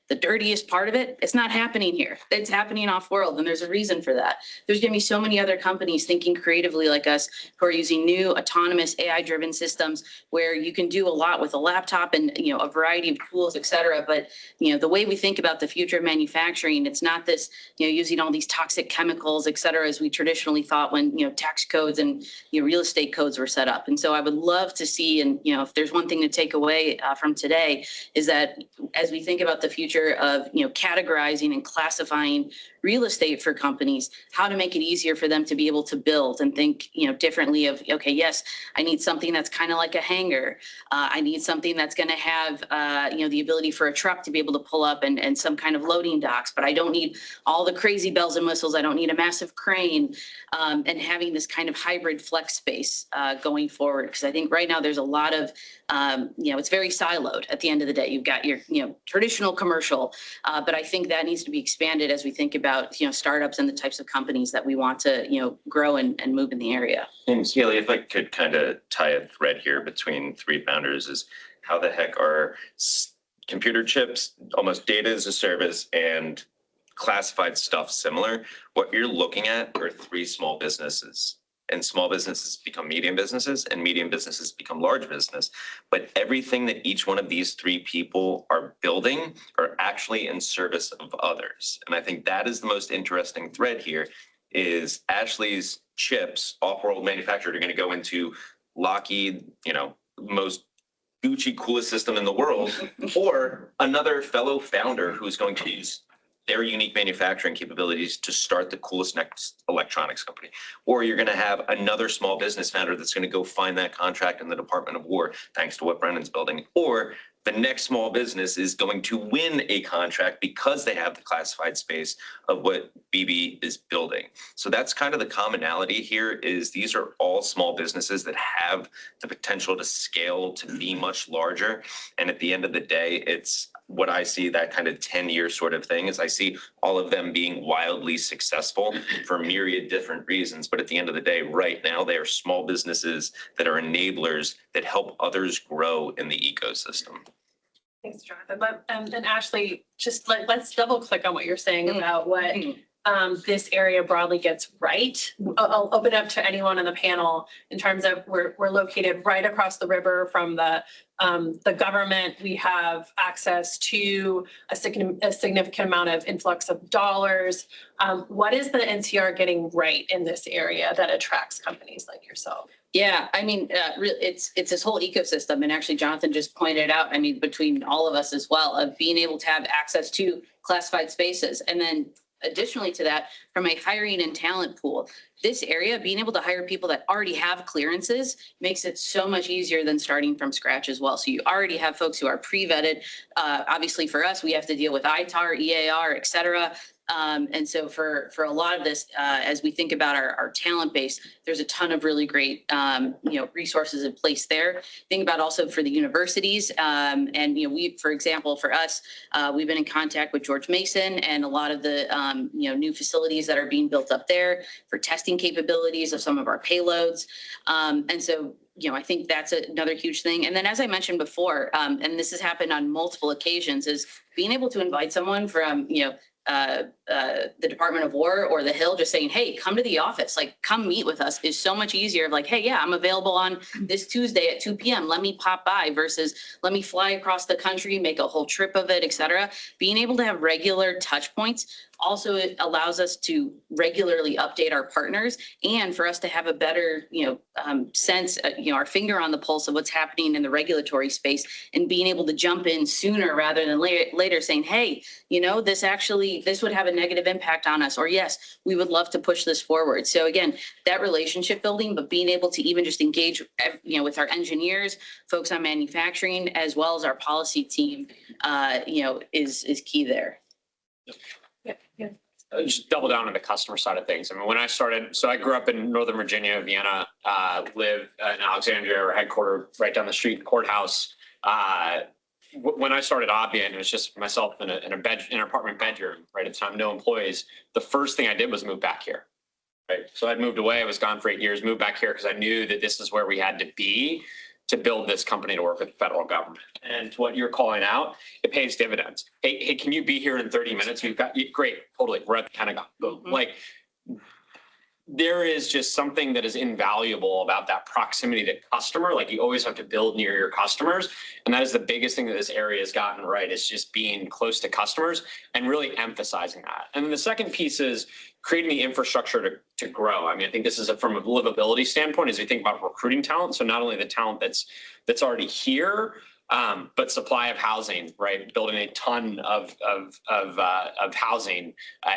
the dirtiest part of it, it's not happening here. It's happening off world. And there's a reason for that. There's going to be so many other companies thinking creatively like us who are using new autonomous AI driven systems where you can do a lot with a laptop and, a variety of tools, et cetera. But, the way we think about the future of manufacturing, it's not this, using all these toxic chemicals, et cetera, as we traditionally thought when, tax codes and, real estate codes were set up. And so I would love to see, and, if there's one thing to take away from today is that as we think about the future of, categorizing and classifying real estate for companies, how to make it easier for them to be able to build and think, differently of, okay, yes, I need something that's kind of like a hangar. I need something that's going to have, the ability for a truck to be able to pull up and some kind of loading docks, but I don't need all the crazy bells and whistles. I don't need a massive crane, and having this kind of hybrid flex space going forward. Because I think right now there's a lot of, it's very siloed at the end of the day. You've got your, traditional commercial, but I think that needs to be expanded as we think about, startups and the types of companies that we want to, grow and move in the area.
And Haley, if I could kind of tie a thread here between three founders, is how the heck are computer chips, almost data as a service, and classified stuff similar? What you're looking at are three small businesses. And small businesses become medium businesses, and medium businesses become large business. But everything that each one of these three people are building are actually in service of others. And I think that is the most interesting thread here, is Ashley's chips, off-world manufactured, are going to go into Lockheed, most Gucci coolest system in the world, or another fellow founder who's going to use their unique manufacturing capabilities to start the coolest next electronics company. Or you're going to have another small business founder that's going to go find that contract in the Department of War, thanks to what Brennan's building. Or the next small business is going to win a contract because they have the classified space of what BB is building. So that's kind of the commonality here, is these are all small businesses that have the potential to scale to be much larger. And at the end of the day, it's what I see, that kind of 10-year sort of thing, is I see all of them being wildly successful for myriad different reasons. But at the end of the day, right now, they are small businesses that are enablers that help others grow in the ecosystem.
Thanks, Jonathan. And Ashley, just let's double click on what you're saying about what this area broadly gets right. I'll open up to anyone on the panel in terms of we're located right across the river from the government. We have access to a significant amount of influx of dollars. What is the NCR getting right in this area that attracts companies like yourself?
Yeah, I mean, it's this whole ecosystem, and actually Jonathan just pointed out, I mean, between all of us as well, of being able to have access to classified spaces. And then additionally to that, from a hiring and talent pool, this area, being able to hire people that already have clearances makes it so much easier than starting from scratch as well. So you already have folks who are pre-vetted. Obviously for us, we have to deal with ITAR, EAR, et cetera. And so for a lot of this, as we think about our talent base, there's a ton of really great, resources in place there. Think about also for the universities. And, we, for example, for us, we've been in contact with George Mason and a lot of the, new facilities that are being built up there for testing capabilities of some of our payloads. And so, I think that's another huge thing. And then, as I mentioned before, and this has happened on multiple occasions, is being able to invite someone from, the Department of War or the Hill, just saying, hey, come to the office, like come meet with us, is so much easier. Like, hey, yeah, I'm available on this Tuesday at 2 p.m. Let me pop by, versus let me fly across the country, make a whole trip of it, et cetera. Being able to have regular touch points also, it allows us to regularly update our partners, and for us to have a better, sense, our finger on the pulse of what's happening in the regulatory space, and being able to jump in sooner rather than later saying, hey, this would have a negative impact on us, or yes, we would love to push this forward. So again, that relationship building, but being able to even just engage, with our engineers, folks on manufacturing, as well as our policy team, is key there.
Yeah.
Just double down on the customer side of things. I mean, when I started, so I grew up in Northern Virginia, Vienna, live in Alexandria, or headquartered right down the street, courthouse. When I started Obvian, it was just myself in an apartment bedroom, right? At the time, no employees. The first thing I did was move back here, right? So I'd moved away. I was gone for 8 years, moved back here because I knew that this is where we had to be. to build this company to work with the federal government. And what you're calling out, it pays dividends. Hey, can you be here in 30 minutes? We've got, great, totally. We're at the Pentagon. Boom. Like, there is just something that is invaluable about that proximity to customer. Like, you always have to build near your customers. And that is the biggest thing that this area has gotten right, is just being close to customers and really emphasizing that. And then the second piece is creating the infrastructure to grow. I mean, I think this is from a livability standpoint as we think about recruiting talent. So not only the talent that's already here, but supply of housing, right? Building a ton of housing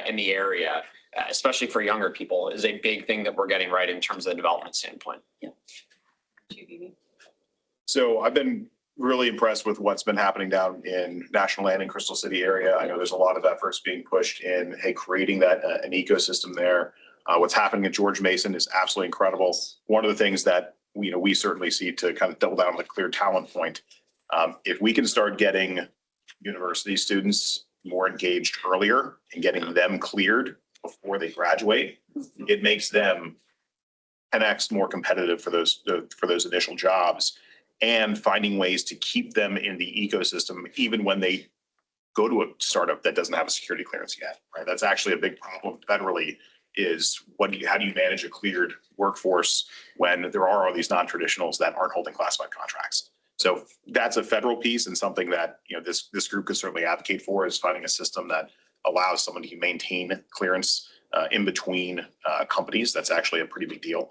in the area, especially for younger people, is a big thing that we're getting right in terms of the development standpoint.
Yeah.
So I've been really impressed with what's been happening down in National Land and Crystal City area. I know there's a lot of efforts being pushed in, hey, creating that an ecosystem there. What's happening at George Mason is absolutely incredible. One of the things that we certainly see, to kind of double down on the clear talent point, if we can start getting university students more engaged earlier and getting them cleared before they graduate, it makes them 10x more competitive for those initial jobs, and finding ways to keep them in the ecosystem even when they go to a startup that doesn't have a security clearance yet, right? That's actually a big problem federally, is how do you manage a cleared workforce when there are all these non-traditionals that aren't holding classified contracts? So that's a federal piece, and something that this group could certainly advocate for, is finding a system that allows someone to maintain clearance in between companies. That's actually a pretty big deal.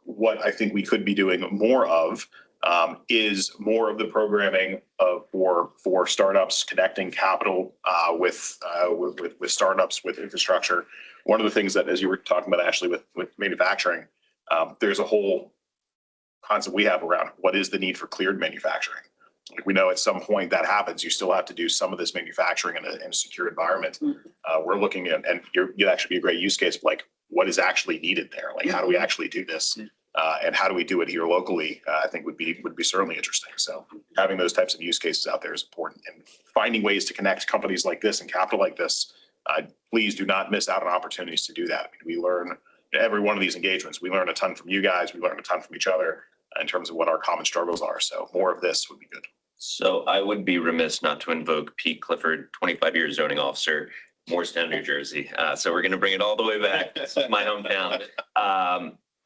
What I think we could be doing more of is more of the programming for startups, connecting capital with startups, with infrastructure. One of the things that, as you were talking about, Ashley, with manufacturing, there's a whole concept we have around what is the need for cleared manufacturing. Like, we know at some point that happens, you still have to do some of this manufacturing in a secure environment. We're looking at, and you'd actually be a great use case of, like, what is actually needed there? Like, how do we actually do this? And how do we do it here locally? I think would be certainly interesting. So having those types of use cases out there is important, and finding ways to connect companies like this and capital like this. Please do not miss out on opportunities to do that. I mean, we learn every one of these engagements. We learn a ton from you guys. We learn a ton from each other in terms of what our common struggles are. So more of this would be good.
So I would be remiss not to invoke Pete Clifford, 25-year zoning officer, Morristown, New Jersey. So we're going to bring it all the way back. This is my hometown.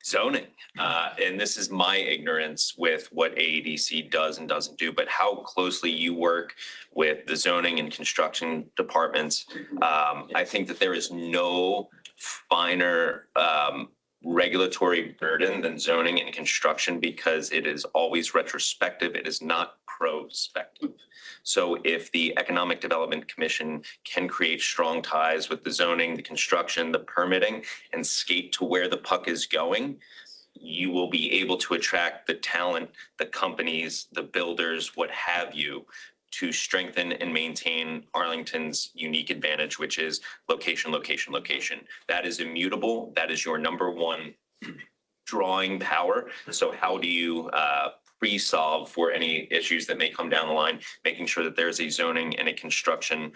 Zoning. And this is my ignorance with what AEDC does and doesn't do, but how closely you work with the zoning and construction departments. I think that there is no finer regulatory burden than zoning and construction, because it is always retrospective. It is not prospective. So if the Economic Development Commission can create strong ties with the zoning, the construction, the permitting, and skate to where the puck is going, you will be able to attract the talent, the companies, the builders, what have you, to strengthen and maintain Arlington's unique advantage, which is location, location, location. That is immutable. That is your number one drawing power. So how do you pre-solve for any issues that may come down the line, making sure that there's a zoning and a construction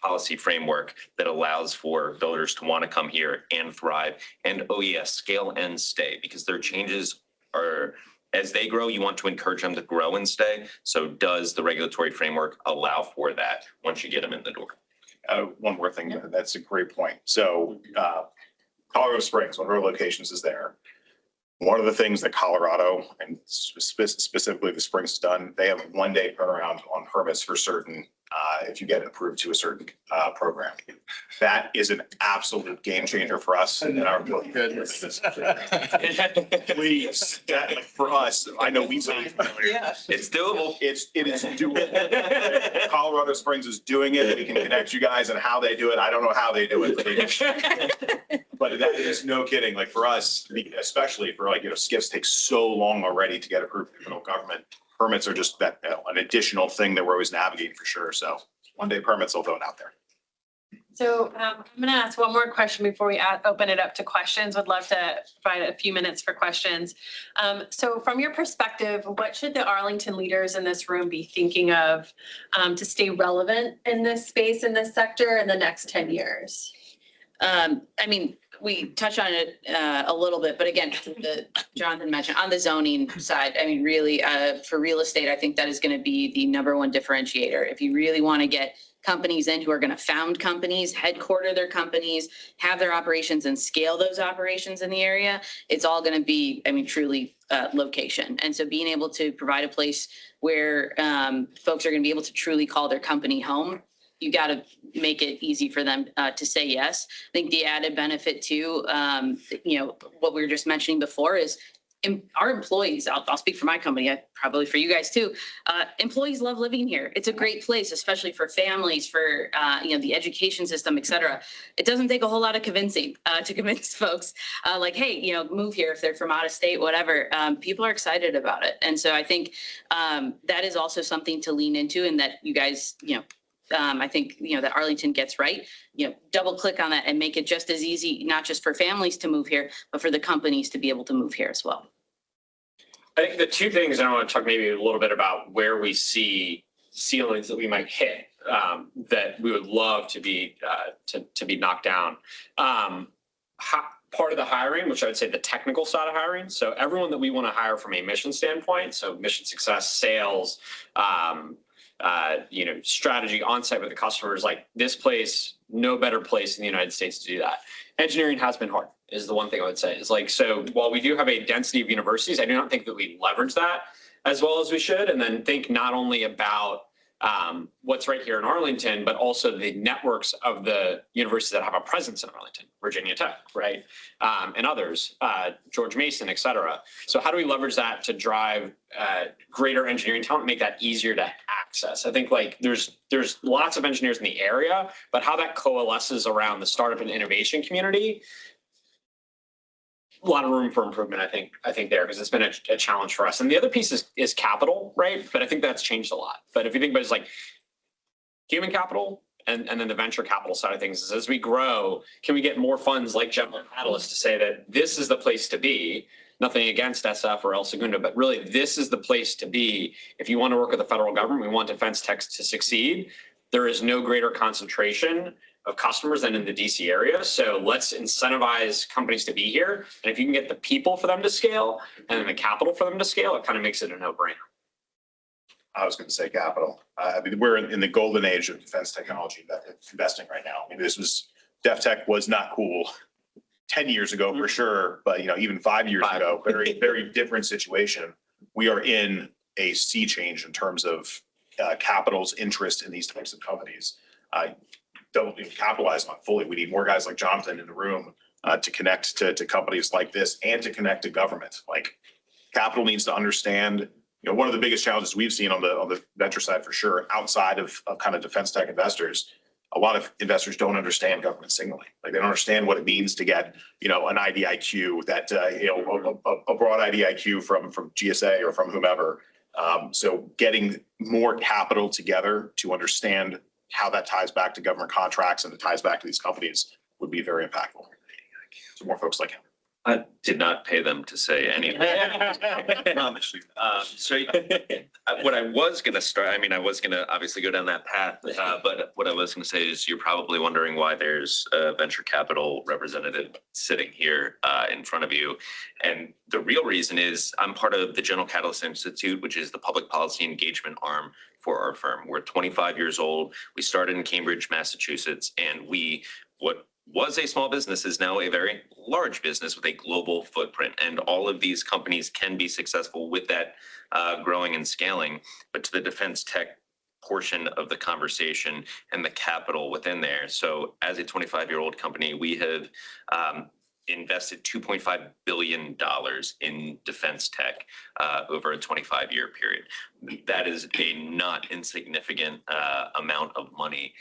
policy framework that allows for builders to want to come here and thrive, and scale and stay, because their changes are, as they grow, you want to encourage them to grow and stay. So does the regulatory framework allow for that once you get them in the door?
One more thing, that's a great point. So Colorado Springs, one of our locations, is there. One of the things that Colorado, and specifically the Springs, has done, they have a 1-day turnaround on permits for certain, if you get approved to a certain program. That is an absolute game changer for us and our ability. Please, for us, I know we say
It's doable.
it is doable. Colorado Springs is doing it. We can connect you guys on how they do it. I don't know how they do it. But that is no kidding. Like, for us, especially for SCIFs take so long already to get approved from the federal government. Permits are just that an additional thing that we're always navigating for sure. So 1-day permits will go out there.
So I'm going to ask one more question before we open it up to questions. Would love to provide a few minutes for questions. So from your perspective, what should the Arlington leaders in this room be thinking of to stay relevant in this space, in this sector, in the next 10 years?
I mean, we touched on it a little bit, but again, Jonathan mentioned on the zoning side, I mean, really, for real estate, I think that is going to be the number one differentiator. If you really want to get companies in who are going to found companies, headquarter their companies, have their operations and scale those operations in the area, it's all going to be, I mean, truly location. And so being able to provide a place where folks are going to be able to truly call their company home, you got to make it easy for them to say yes. I think the added benefit too, what we were just mentioning before is our employees, I'll speak for my company, probably for you guys too. Employees love living here. It's a great place, especially for families, for, the education system, et cetera. It doesn't take a whole lot of convincing to convince folks like, hey, move here if they're from out of state, whatever. People are excited about it. And so I think that is also something to lean into, and that you guys, I think, that Arlington gets right, double click on that and make it just as easy, not just for families to move here, but for the companies to be able to move here as well.
I think the two things, and I want to talk maybe a little bit about where we see ceilings that we might hit that we would love to be knocked down. Part of the hiring, which I would say the technical side of hiring. So everyone that we want to hire from a mission standpoint, so mission success, sales, strategy on-site with the customers, like this place, no better place in the United States to do that. Engineering has been hard, is the one thing I would say. Is like, so while we do have a density of universities, I do not think that we leverage that as well as we should. And then think not only about what's right here in Arlington, but also the networks of the universities that have a presence in Arlington, Virginia Tech, right? And others, George Mason, et cetera. So how do we leverage that to drive greater engineering talent, make that easier to access? I think like there's lots of engineers in the area, but how that coalesces around the startup and innovation community, a lot of room for improvement, I think there, because it's been a challenge for us. And the other piece is capital, right? But I think that's changed a lot. But if you think about it, it's like human capital and then the venture capital side of things is, as we grow, can we get more funds like General Catalyst to say that this is the place to be? Nothing against SF or El Segundo, but really this is the place to be. If you want to work with the federal government, we want defense techs to succeed. There is no greater concentration of customers than in the DC area. So let's incentivize companies to be here. And if you can get the people for them to scale and then the capital for them to scale, it kind of makes it a no-brainer.
I was going to say capital. We're in the golden age of defense technology investing right now. I mean, DefTech was not cool 10 years ago for sure, but even 5 years ago, very, very different situation. We are in a sea change in terms of capital's interest in these types of companies. Don't even capitalize on fully. We need more guys like Jonathan in the room to connect to companies like this and to connect to government. Like capital needs to understand, one of the biggest challenges we've seen on the venture side for sure, outside of kind of defense tech investors, a lot of investors don't understand government signaling. Like they don't understand what it means to get, an IDIQ that, a broad IDIQ from GSA or from whomever. So getting more capital together to understand how that ties back to government contracts and it ties back to these companies would be very impactful. So more folks like him.
I did not pay them to say anything. I promise you. So what I was going to start, I was going to obviously go down that path, but what I was going to say is you're probably wondering why there's a venture capital representative sitting here in front of you. And the real reason is I'm part of the General Catalyst Institute, which is the public policy engagement arm for our firm. We're 25 years old. We started in Cambridge, Massachusetts, and what was a small business is now a very large business with a global footprint. And all of these companies can be successful with that growing and scaling. But to the defense tech portion of the conversation and the capital within there. So as a 25-year-old company, we have invested $2.5 billion in defense tech over a 25-year period. That is a not insignificant amount of money,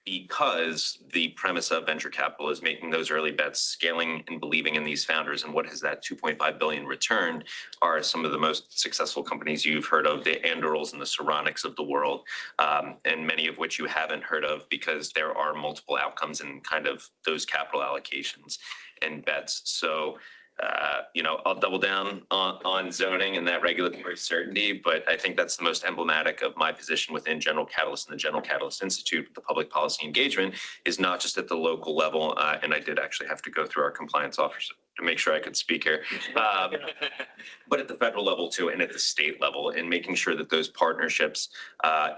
because the premise of venture capital is making those early bets, scaling and believing in these founders. And what has that 2.5 billion returned are some of the most successful companies you've heard of, the Andurils and the Saronics of the world, and many of which you haven't heard of because there are multiple outcomes in kind of those capital allocations and bets. So I'll double down on zoning and that regulatory certainty, but I think that's the most emblematic of my position within General Catalyst and the General Catalyst Institute. The public policy engagement is not just at the local level, and I did actually have to go through our compliance officer to make sure I could speak here, but at the federal level too, and at the state level, and making sure that those partnerships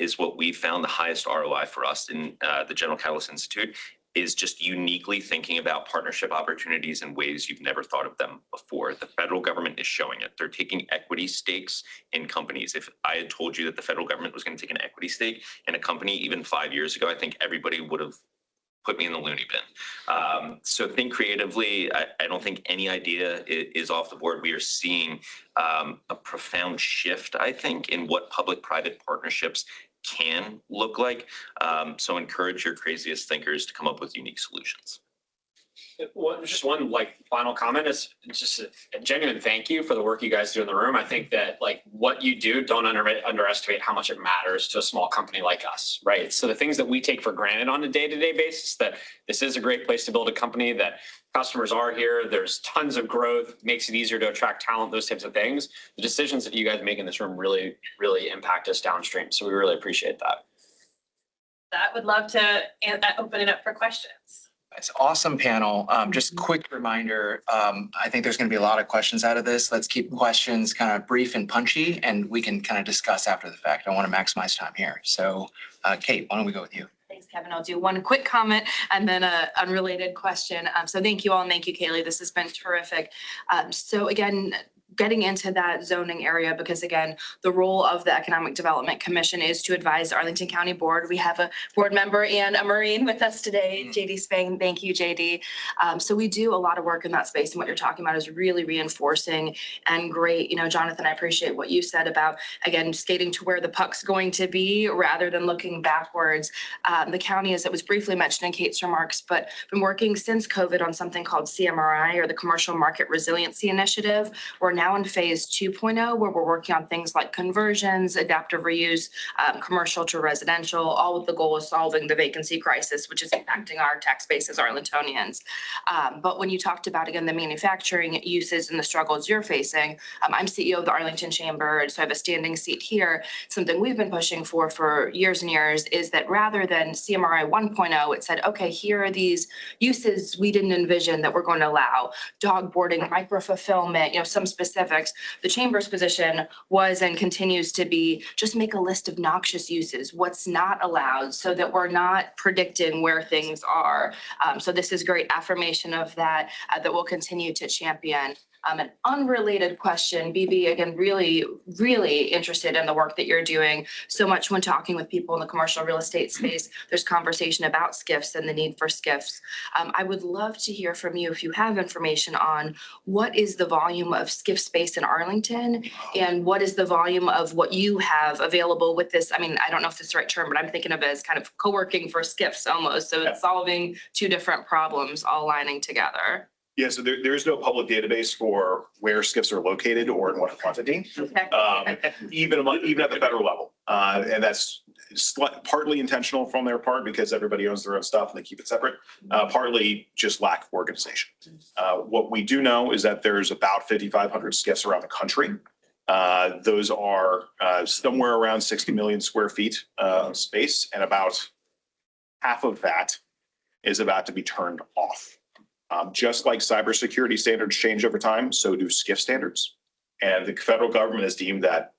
is what we found the highest ROI for us in the General Catalyst Institute. Is just uniquely thinking about partnership opportunities in ways you've never thought of them before. The federal government is showing it. They're taking equity stakes in companies. If I had told you that the federal government was going to take an equity stake in a company even 5 years ago, I think everybody would have put me in the loony bin. So think creatively. I don't think any idea is off the board. We are seeing a profound shift, I think, in what public-private partnerships can look like. So encourage your craziest thinkers to come up with unique solutions.
Just one final comment is just a genuine thank you for the work you guys do in the room. I think that what you do, don't underestimate how much it matters to a small company like us, right? So the things that we take for granted on a day-to-day basis, that this is a great place to build a company, that customers are here, there's tons of growth, makes it easier to attract talent, those types of things. The decisions that you guys make in this room really, really impact us downstream. So we really appreciate that.
That would love to open it up for questions.
It's awesome panel. Just quick reminder, I think there's going to be a lot of questions out of this. Let's keep questions kind of brief and punchy, and we can kind of discuss after the fact. I want to maximize time here. So Kate, why don't we go with you?
Thanks, Kevin. I'll do one quick comment and then an unrelated question. So thank you all, and thank you, Kaylee. This has been terrific. So again, getting into that zoning area, because again, the role of the Economic Development Commission is to advise the Arlington County Board. We have a board member and a Marine with us today, JD Spang. Thank you, JD. So we do a lot of work in that space, and what you're talking about is really reinforcing and great. Jonathan, I appreciate what you said about, again, skating to where the puck's going to be rather than looking backwards. The county, as it was briefly mentioned in Kate's remarks, but been working since COVID on something called CMRI, or the Commercial Market Resiliency Initiative. We're now in phase 2.0, where we're working on things like conversions, adaptive reuse, commercial to residential, all with the goal of solving the vacancy crisis, which is impacting our tax base as Arlingtonians. But when you talked about, again, the manufacturing uses and the struggles you're facing, I'm CEO of the Arlington Chamber, so I have a standing seat here. Something we've been pushing for years and years is that rather than CMRI 1.0, it said, okay, here are these uses we didn't envision that we're going to allow: dog boarding, micro-fulfillment, some specifics. The Chamber's position was and continues to be just make a list of noxious uses, what's not allowed, so that we're not predicting where things are. So this is great affirmation of that, that we'll continue to champion. An unrelated question, BB, again, really, really interested in the work that you're doing. So much when talking with people in the commercial real estate space, there's conversation about SCIFs and the need for SCIFs. I would love to hear from you if you have information on what is the volume of SCIF space in Arlington, and what is the volume of what you have available with this. I mean, I don't know if this is the right term, but I'm thinking of it as kind of co-working for SCIFs almost. So it's solving two different problems all lining together.
Yeah, so there is no public database for where SCIFs are located or in what quantity, even at the federal level. And that's partly intentional from their part because everybody owns their own stuff and they keep it separate, partly just lack of organization. What we do know is that there's about 5,500 SCIFs around the country. Those are somewhere around 60 million square feet of space, and about half of that is about to be turned off. Just like cybersecurity standards change over time, so do SCIF standards. And the federal government has deemed that,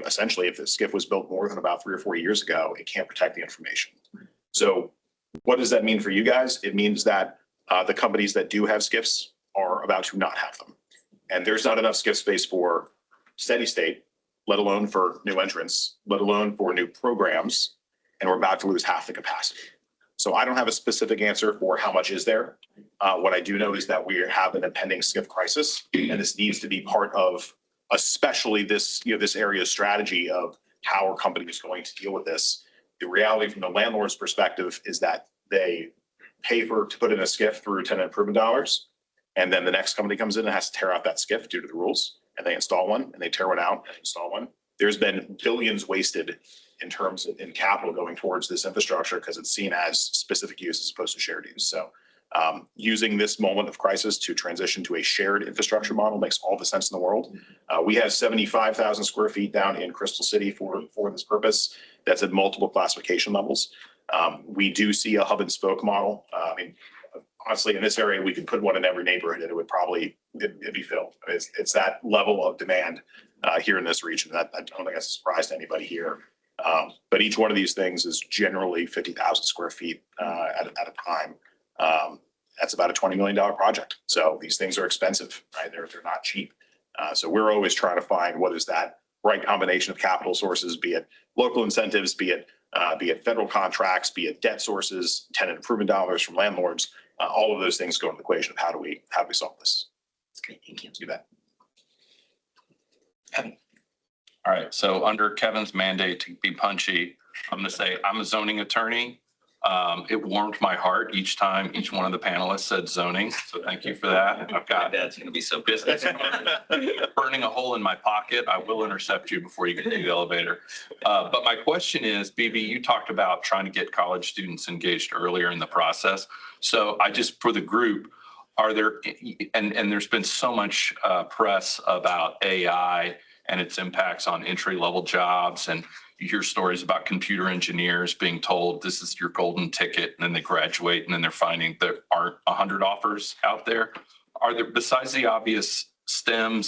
essentially, if the SCIF was built more than about 3 or 4 years ago, it can't protect the information. So what does that mean for you guys? It means that the companies that do have SCIFs are about to not have them. And there's not enough SCIF space for steady state, let alone for new entrants, let alone for new programs. And we're about to lose half the capacity. So I don't have a specific answer for how much is there. What I do know is that we have an impending SCIF crisis, and this needs to be part of, especially this area's strategy of how are companies going to deal with this. The reality from the landlord's perspective is that they pay to put in a SCIF through tenant improvement dollars, and then the next company comes in and has to tear out that SCIF due to the rules, and they install one, and they tear one out and install one. There's been billions wasted in terms of capital going towards this infrastructure because it's seen as specific use as opposed to shared use. So Using this moment of crisis to transition to a shared infrastructure model makes all the sense in the world. We have 75,000 square feet down in Crystal City for this purpose. That's at multiple classification levels. We do see a hub and spoke model. I mean, honestly, in this area, we could put one in every neighborhood and it would probably, it'd be filled. It's that level of demand here in this region. That I don't think that's a surprise to anybody here. But each one of these things is generally 50,000 square feet at a time. That's about a $20 million project. So these things are expensive, right? They're not cheap. So we're always trying to find what is that right combination of capital sources, be it local incentives, be it federal contracts, be it debt sources, tenant improvement dollars from landlords. All of those things go into the equation of how do we solve this?
That's great. Thank you.
Do that.
Kevin.
All right, so under Kevin's mandate to be punchy, I'm going to say I'm a zoning attorney. It warmed my heart each time each one of the panelists said zoning, so thank you for that. I've got
That's going to be so
business burning a hole in my pocket. I will intercept you before you get to the elevator. But my question is, BB, you talked about trying to get college students engaged earlier in the process. So I just, for the group, are there, and there's been so much press about AI and its impacts on entry-level jobs, and you hear stories about computer engineers being told this is your golden ticket, and then they graduate and then they're finding there aren't 100 offers out there. Are there, besides the obvious STEM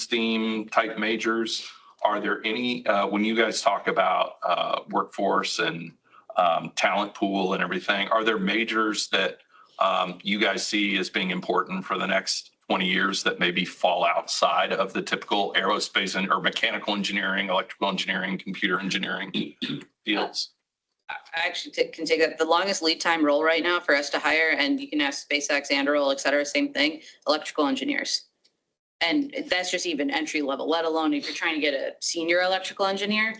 type majors, are there any, when you guys talk about workforce and talent pool and everything, are there majors that you guys see as being important for the next 20 years that maybe fall outside of the typical aerospace and or mechanical engineering, electrical engineering, computer engineering fields?
I actually can take that. The longest lead time role right now for us to hire, and you can ask SpaceX, Anduril, et cetera, same thing, electrical engineers. And that's just even entry level, let alone if you're trying to get a senior electrical engineer,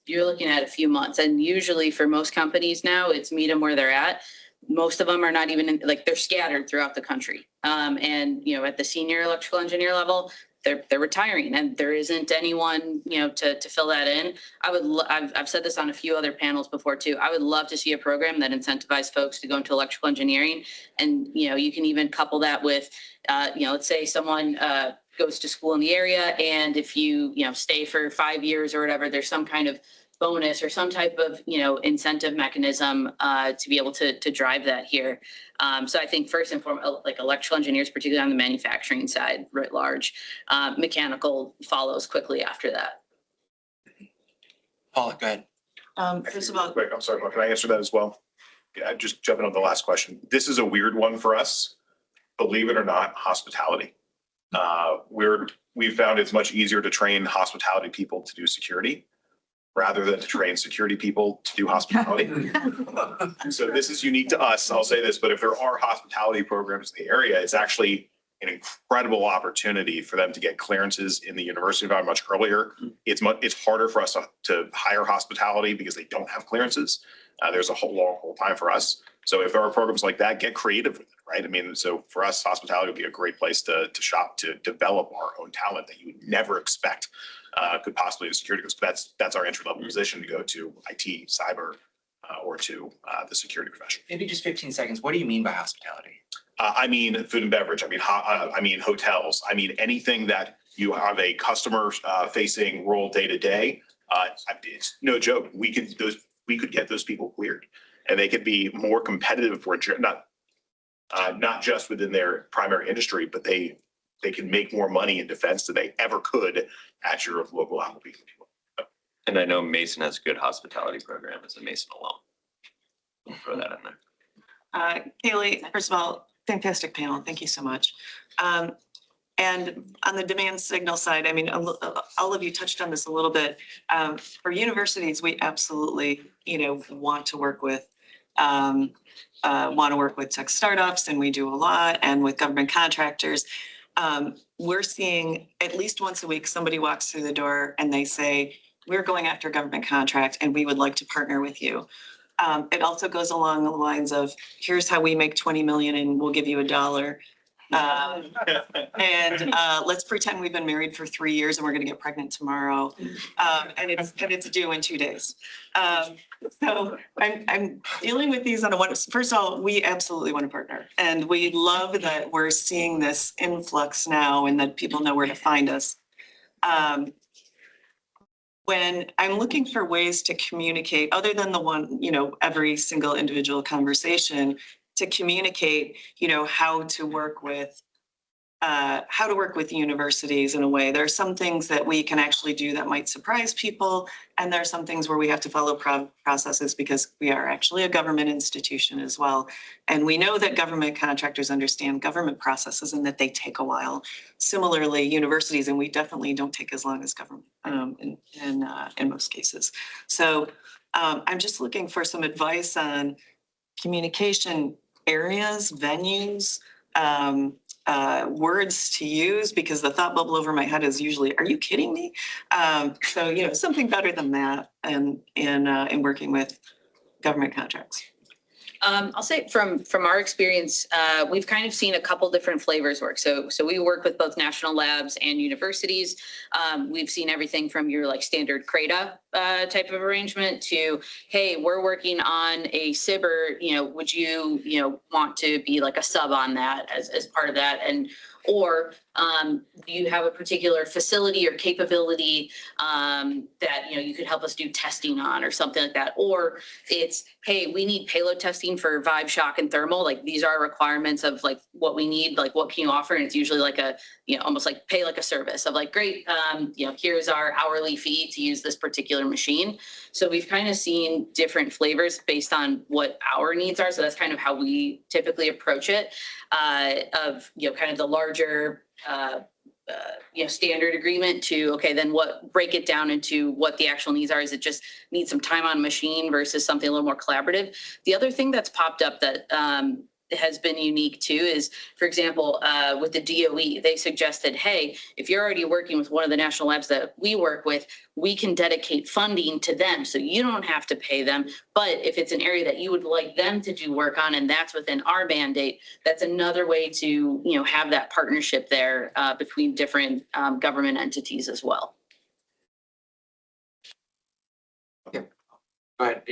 you're looking at a few months. And usually for most companies now, it's meet them where they're at. Most of them are not even like they're scattered throughout the country. And, you know, at the senior electrical engineer level, they're retiring and there isn't anyone, you know, to fill that in. I've said this on a few other panels before too. I would love to see a program that incentivized folks to go into electrical engineering. And, you know, you can even couple that with, you know, let's say someone goes to school in the area, and if you stay for 5 years or whatever, there's some kind of bonus or some type of, you know, incentive mechanism to be able to drive that here. So I think first and foremost, like electrical engineers, particularly on the manufacturing side, writ large, mechanical follows quickly after that.
Paula, go ahead.
First of all,
Quick, I'm sorry, can I answer that as well? Yeah, just jumping on the last question. This is a weird one for us. Believe it or not, hospitality. We've found it's much easier to train hospitality people to do security rather than to train security people to do hospitality. So this is unique to us. I'll say this, but if there are hospitality programs in the area, it's actually an incredible opportunity for them to get clearances in the university environment much earlier. It's harder for us to hire hospitality because they don't have clearances. There's a whole time for us. So if there are programs like that, get creative with it, right? I mean, so for us, hospitality would be a great place to shop, to develop our own talent that you would never expect could possibly do security, because that's our entry level position to go to IT, cyber, or to the security profession.
Maybe just 15 seconds. What do you mean by hospitality?
I mean food and beverage. I mean hotels. I mean anything that you have a customer facing role day to day. It's no joke. We could get those people cleared, and they could be more competitive for not just within their primary industry, but they can make more money in defense than they ever could at your local Applebee's.
And I know Mason has a good hospitality program as a Mason alum. We'll throw that in there.
Kaylee, first of all, fantastic panel. Thank you so much. And on the demand signal side, I mean, all of you touched on this a little bit. For universities, we absolutely, want to work with tech startups, and we do a lot, and with government contractors. We're seeing at least once a week, somebody walks through the door and they say, we're going after a government contract and we would like to partner with you. It also goes along the lines of, here's how we make 20 million and we'll give you $1. And let's pretend we've been married for 3 years and we're gonna get pregnant tomorrow. And it's due in 2 days. So I'm dealing with these on a one, first of all, we absolutely want to partner. And we love that we're seeing this influx now and that people know where to find us. When I'm looking for ways to communicate, other than the one, every single individual conversation, to communicate, how to work with universities in a way. There are some things that we can actually do that might surprise people. And there are some things where we have to follow processes because we are actually a government institution as well. And we know that government contractors understand government processes and that they take a while. Similarly, universities, and we definitely don't take as long as government in most cases. So I'm just looking for some advice on communication areas, venues, words to use, because the thought bubble over my head is usually, are you kidding me? So, something better than that and in working with government contracts.
I'll say from our experience, we've kind of seen a couple different flavors work. So we work with both national labs and universities. We've seen everything from your like standard CRADA type of arrangement to, hey, we're working on a SIBR, would you, want to be like a sub on that as part of that? And or do you have a particular facility or capability that you could help us do testing on or something like that? Or it's, hey, we need payload testing for vibe, shock, and thermal. Like these are requirements of like what we need. Like what can you offer? And it's usually like a almost like pay like a service of like, great, here's our hourly fee to use this particular machine. So we've kind of seen different flavors based on what our needs are. So that's kind of how we typically approach it. Of kind of the larger standard agreement to, okay, then break it down into what the actual needs are. Is it just need some time on machine versus something a little more collaborative? The other thing that's popped up that has been unique too is, for example, with the DOE, they suggested, hey, if you're already working with one of the national labs that we work with, we can dedicate funding to them. So you don't have to pay them. But if it's an area that you would like them to do work on, and that's within our mandate, that's another way to, have that partnership there between different government entities as well.
Go ahead.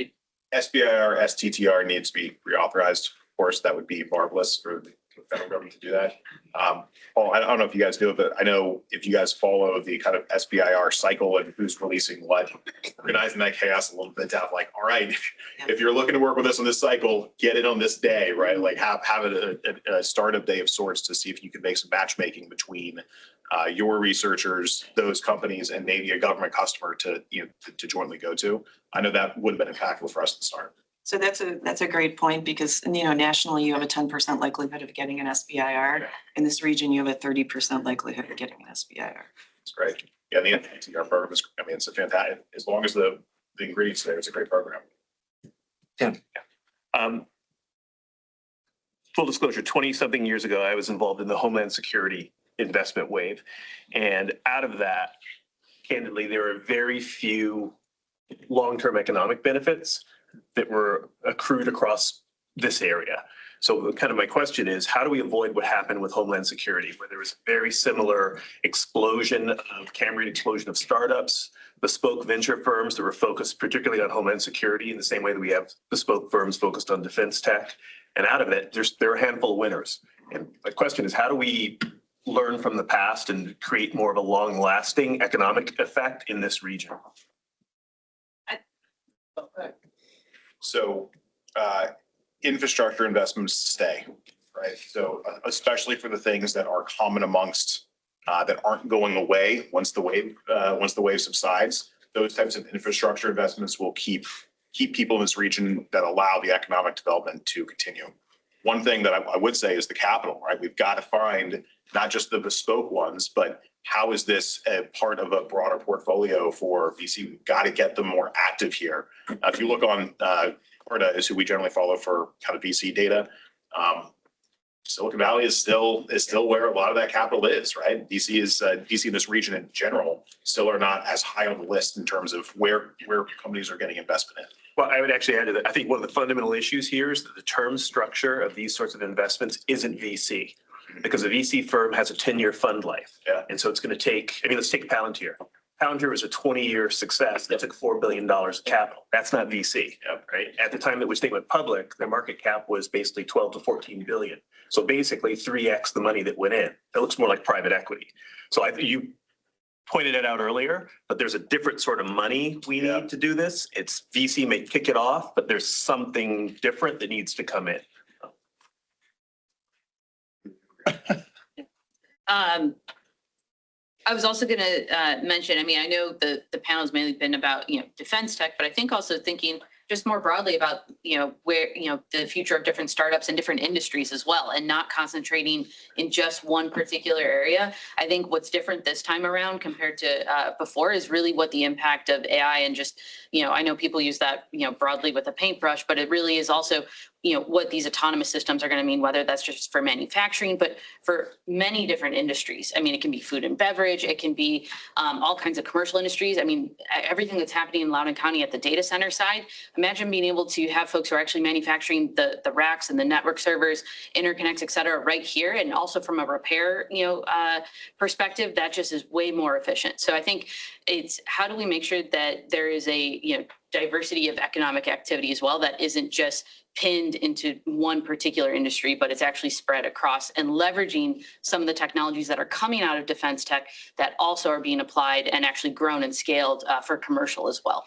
SBIR, STTR needs to be reauthorized. Of course, that would be marvelous for the federal government to do that. Paul, I don't know if you guys do it, but I know if you guys follow the kind of SBIR cycle and who's releasing what, organizing that chaos a little bit to have like, all right, if you're looking to work with us on this cycle, get it on this day, right? Like have a startup day of sorts to see if you can make some matchmaking between your researchers, those companies, and maybe a government customer to jointly go to. I know that would have been impactful for us to start.
So that's a great point because, nationally you have a 10% likelihood of getting an SBIR. In this region, you have a 30% likelihood of getting an SBIR.
It's great. Yeah, the NTR program is, it's a fantastic, as long as the ingredients there, it's a great program.
Tim.
Full disclosure, 20-something years ago, I was involved in the Homeland Security investment wave. And out of that, candidly, there are very few long-term economic benefits that were accrued across this area. So kind of my question is, how do we avoid what happened with Homeland Security, where there was a very similar explosion of Cambrian explosion of startups, bespoke venture firms that were focused particularly on Homeland Security in the same way that we have bespoke firms focused on defense tech. And out of it, there are a handful of winners. And my question is, how do we learn from the past and create more of a long-lasting economic effect in this region?
So infrastructure investments stay, right? So especially for the things that are common amongst that aren't going away once the wave subsides, those types of infrastructure investments will keep people in this region that allow the economic development to continue. One thing that I would say is the capital, right? We've got to find not just the bespoke ones, but how is this a part of a broader portfolio for VC? We've got to get them more active here. If you look on Corda is who we generally follow for kind of VC data. Silicon Valley is still where a lot of that capital is, right? VC in this region in general still are not as high on the list in terms of where companies are getting investment in.
Well, I would actually add to that. I think one of the fundamental issues here is that the term structure of these sorts of investments isn't VC. because a VC firm has a 10-year fund life.
Yeah.
And so it's going to take, I mean, let's take Palantir. Palantir was a 20-year success that took $4 billion of capital. That's not VC, right? At the time at which they went public, their market cap was basically 12 to 14 billion. So basically 3x the money that went in. It looks more like private equity. So you pointed it out earlier, but there's a different sort of money we need to do this. It's VC may kick it off, but there's something different that needs to come in.
I was also going to mention, I mean, I know the panel's mainly been about, defense tech, but I think also thinking just more broadly about, where, the future of different startups and different industries as well, and not concentrating in just one particular area. I think what's different this time around compared to before is really what the impact of AI and just, I know people use that, broadly with a paintbrush, but it really is also, what these autonomous systems are going to mean, whether that's just for manufacturing, but for many different industries. I mean, it can be food and beverage, it can be all kinds of commercial industries. I mean, everything that's happening in Loudoun County at the data center side, imagine being able to have folks who are actually manufacturing the racks and the network servers, interconnects, et cetera, right here. And also from a repair, perspective, that just is way more efficient. So I think it's how do we make sure that there is a, diversity of economic activity as well that isn't just pinned into one particular industry, but it's actually spread across, and leveraging some of the technologies that are coming out of defense tech that also are being applied and actually grown and scaled for commercial as well.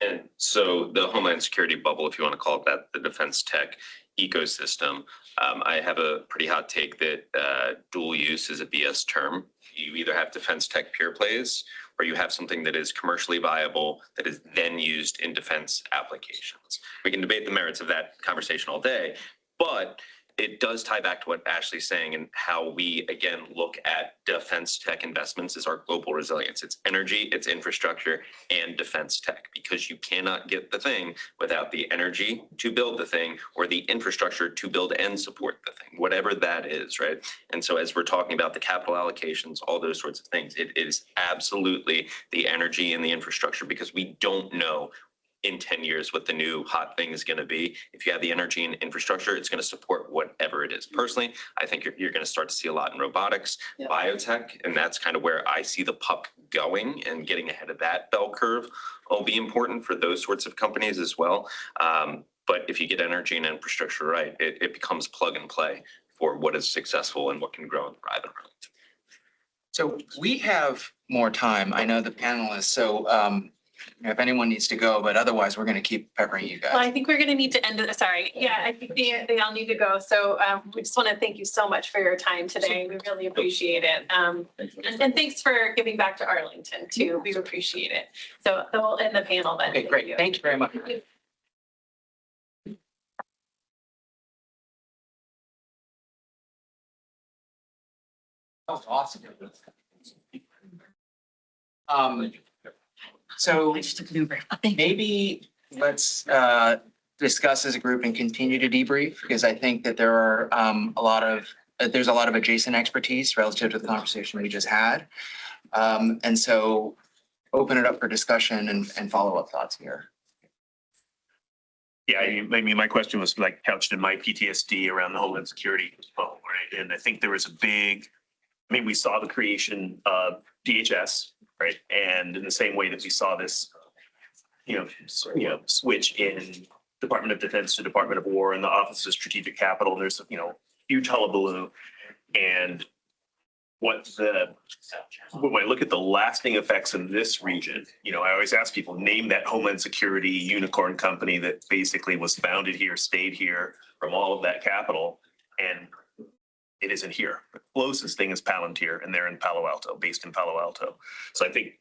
And so the Homeland Security bubble, if you want to call it that, the defense tech ecosystem, I have a pretty hot take that dual use is a BS term. You either have defense tech pure plays, or you have something that is commercially viable that is then used in defense applications. We can debate the merits of that conversation all day, but it does tie back to what Ashley's saying and how we, again, look at defense tech investments as our global resilience. It's energy, it's infrastructure, and defense tech, because you cannot get the thing without the energy to build the thing or the infrastructure to build and support the thing, whatever that is, right? And so as we're talking about the capital allocations, all those sorts of things, it is absolutely the energy and the infrastructure, because we don't know in 10 years what the new hot thing is going to be. If you have the energy and infrastructure, it's going to support whatever it is. Personally, I think you're going to start to see a lot in robotics, biotech, and that's kind of where I see the puck going, and getting ahead of that bell curve will be important for those sorts of companies as well. But if you get energy and infrastructure right, it becomes plug and play for what is successful and what can grow and thrive in Arlington.
So we have more time. I know the panelists, so if anyone needs to go, but otherwise we're going to keep peppering you guys.
Well, I think we're going to need to end it. Sorry. Yeah, I think they all need to go. So we just want to thank you so much for your time today. We really appreciate it. And thanks for giving back to Arlington too. We appreciate it. So we'll end the panel then.
Okay, great. Thank you very much. That was awesome. So maybe let's discuss as a group and continue to debrief, because I think that there are there's a lot of adjacent expertise relative to the conversation we just had. And so open it up for discussion and follow-up thoughts here.
Yeah, I mean, my question was like couched in my PTSD around the Homeland Security bubble, right? And I think there was we saw the creation of DHS, right? And in the same way that we saw this, switch in Department of Defense to Department of War and the Office of Strategic Capital, and there's, huge hullabaloo. And when I look at the lasting effects in this region, I always ask people, name that Homeland Security unicorn company that basically was founded here, stayed here from all of that capital, and it isn't here. The closest thing is Palantir, and they're in Palo Alto, based in Palo Alto. So I think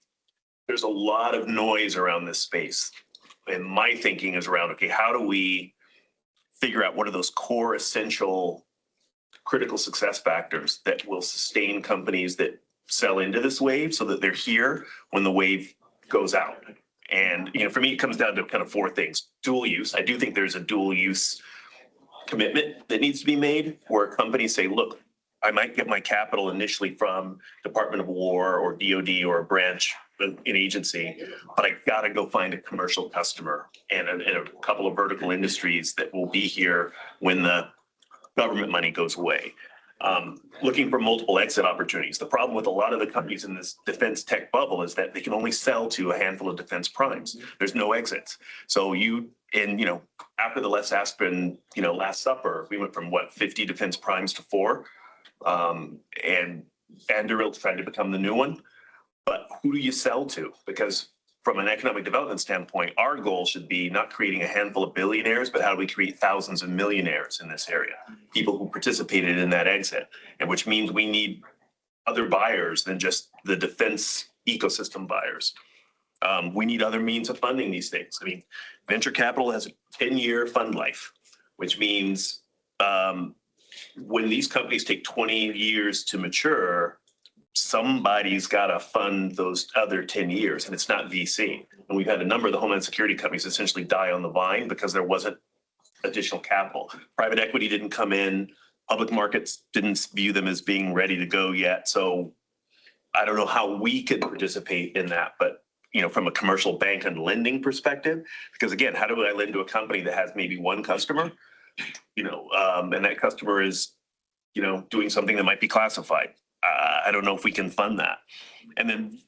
there's a lot of noise around this space. And my thinking is around, okay, how do we figure out what are those core essential critical success factors that will sustain companies that sell into this wave so that they're here when the wave goes out? And, for me, it comes down to kind of four things. Dual use. I do think there's a dual use commitment that needs to be made where companies say, look, I might get my capital initially from Department of War or DOD or a branch, an agency, but I got to go find a commercial customer and a couple of vertical industries that will be here when the government money goes away. looking for multiple exit opportunities. The problem with a lot of the companies in this defense tech bubble is that they can only sell to a handful of defense primes. There's no exits. So after the Les Aspin, Last Supper, we went from 50 defense primes to 4. And Vanderbilt's trying to become the new one. But who do you sell to? Because from an economic development standpoint, our goal should be not creating a handful of billionaires, but how do we create thousands of millionaires in this area? People who participated in that exit, and which means we need other buyers than just the defense ecosystem buyers. We need other means of funding these things. I mean, venture capital has a 10-year fund life, which means when these companies take 20 years to mature, somebody's got to fund those other 10 years, and it's not VC. And we've had a number of the Homeland Security companies essentially die on the vine because there wasn't additional capital. Private equity didn't come in. Public markets didn't view them as being ready to go yet. So I don't know how we could participate in that, but from a commercial bank and lending perspective, because again, how do I lend to a company that has maybe one customer, and that customer is, doing something that might be classified? I don't know if we can fund that. And then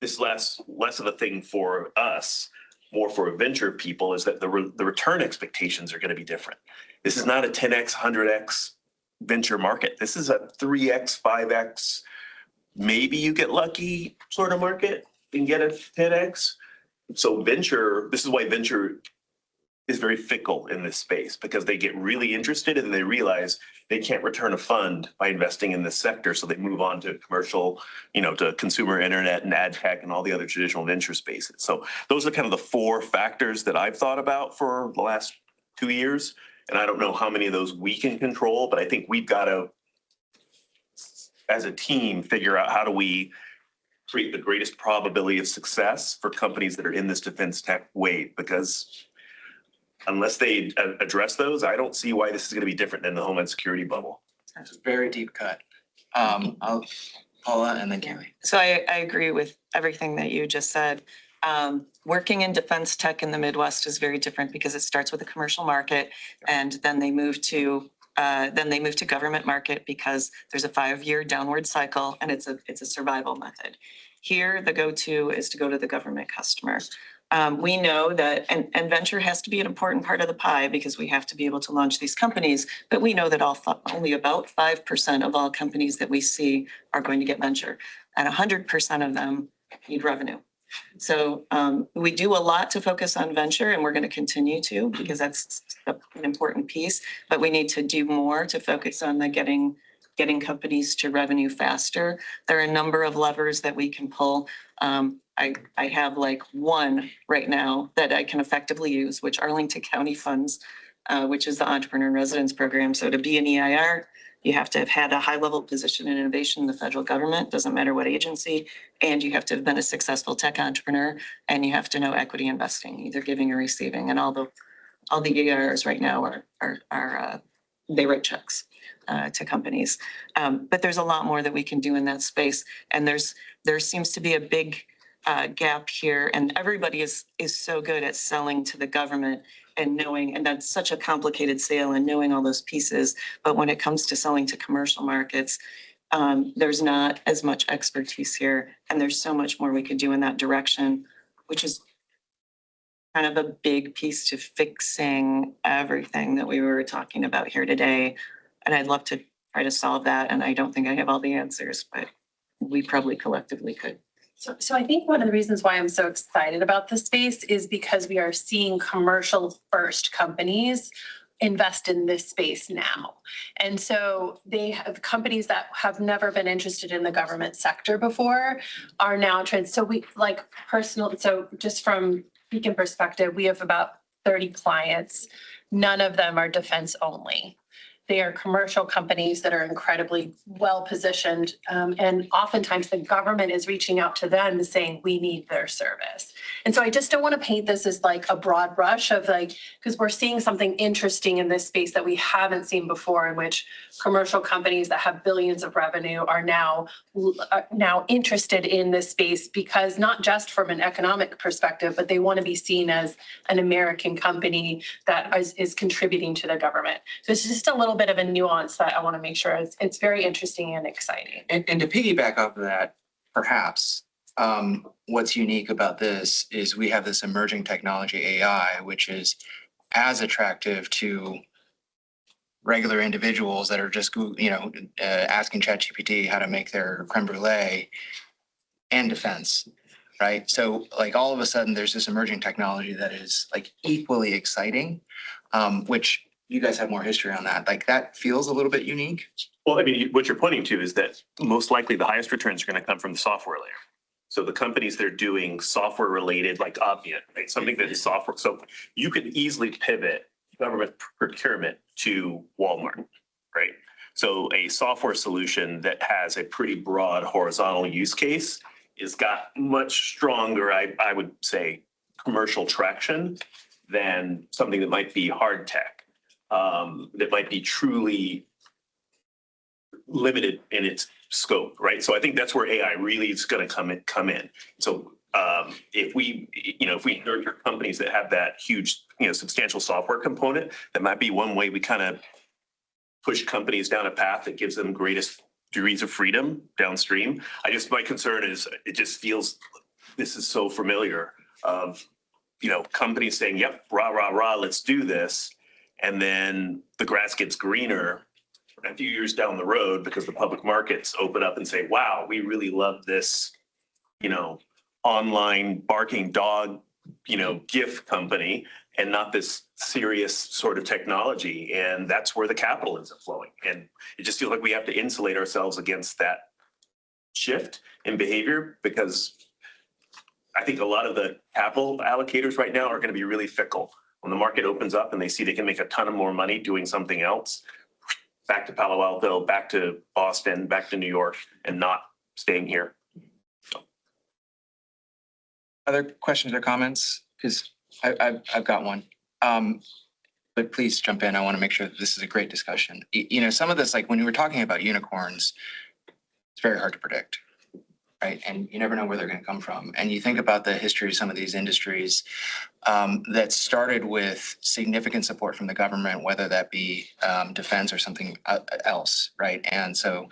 this less of a thing for us, more for venture people, is that the return expectations are going to be different. This is not a 10x, 100x venture market. This is a 3x, 5x, maybe you get lucky sort of market and get a 10x. So this is why venture is very fickle in this space, because they get really interested and they realize they can't return a fund by investing in this sector. So they move on to commercial, to consumer internet and ad tech and all the other traditional venture spaces. So those are kind of the 4 factors that I've thought about for the last 2 years. And I don't know how many of those we can control, but I think we've got to, as a team, figure out how do we create the greatest probability of success for companies that are in this defense tech wave, because unless they address those, I don't see why this is going to be different than the Homeland Security bubble.
It's a very deep cut. Paula and then Kaylee.
So I agree with everything that you just said. Working in defense tech in the Midwest is very different because it starts with the commercial market, and then they move to government market because there's a 5-year downward cycle, and it's a survival method. Here, the go-to is to go to the government customer. We know that, and venture has to be an important part of the pie because we have to be able to launch these companies, but we know that only about 5% of all companies that we see are going to get venture, and 100% of them need revenue. So we do a lot to focus on venture, and we're going to continue to, because that's an important piece, but we need to do more to focus on the getting companies to revenue faster. There are a number of levers that we can pull. I have one right now that I can effectively use, which Arlington County funds, which is the Entrepreneur in Residence Program. So to be an EIR, you have to have had a high-level position in innovation in the federal government, doesn't matter what agency, and you have to have been a successful tech entrepreneur, and you have to know equity investing, either giving or receiving. And all the EIRs right now are they write checks to companies. But there's a lot more that we can do in that space, and there seems to be a big gap here, and everybody is so good at selling to the government and knowing, and that's such a complicated sale and knowing all those pieces. But when it comes to selling to commercial markets, there's not as much expertise here, and there's so much more we could do in that direction, which is kind of a big piece to fixing everything that we were talking about here today. And I'd love to try to solve that. And I don't think I have all the answers, but we probably collectively could.
So I think one of the reasons why I'm so excited about this space is because we are seeing commercial first companies invest in this space now. And so they have companies that have never been interested in the government sector before are now so just from Beacon perspective, we have about 30 clients. None of them are defense only. They are commercial companies that are incredibly well positioned. And oftentimes the government is reaching out to them and saying, we need their service. And so I just don't want to paint this as like a broad brush of because we're seeing something interesting in this space that we haven't seen before, in which commercial companies that have billions of revenue are now interested in this space, because not just from an economic perspective, but they want to be seen as an American company that is contributing to the government. So it's just a little little bit of a nuance that I want to make sure it's very interesting and exciting.
And to piggyback off of that, perhaps, what's unique about this is we have this emerging technology, AI, which is as attractive to regular individuals that are just, asking ChatGPT how to make their creme brulee and defense, right? So like all of a sudden, there's this emerging technology that is like equally exciting, which you guys have more history on that. Like that feels a little bit unique.
Well, I mean, what you're pointing to is that most likely the highest returns are going to come from the software layer. So the companies that are doing software related, like Obviant, right? Something that is software. So you could easily pivot government procurement to Walmart, right? So a software solution that has a pretty broad horizontal use case is got much stronger, I would say, commercial traction than something that might be hard tech, that might be truly limited in its scope, right? So I think that's where AI really is going to come in. So if we nurture companies that have that huge, substantial software component, that might be one way we kind of push companies down a path that gives them greatest degrees of freedom downstream. My concern is it just feels this is so familiar of, companies saying, yep, rah, rah, rah, let's do this. And then the grass gets greener a few years down the road because the public markets open up and say, wow, we really love this, online barking dog, gift company and not this serious sort of technology. And that's where the capital ends up flowing. And it just feels like we have to insulate ourselves against that shift in behavior, because I think a lot of the capital allocators right now are going to be really fickle. When the market opens up and they see they can make a ton of more money doing something else, back to Palo Alto, back to Boston, back to New York, and not staying here.
Other questions or comments? Because I've got one. But please jump in. I want to make sure that this is a great discussion. Some of this, like when you were talking about unicorns, it's very hard to predict, right? And you never know where they're going to come from. And you think about the history of some of these industries that started with significant support from the government, whether that be defense or something else, right? And so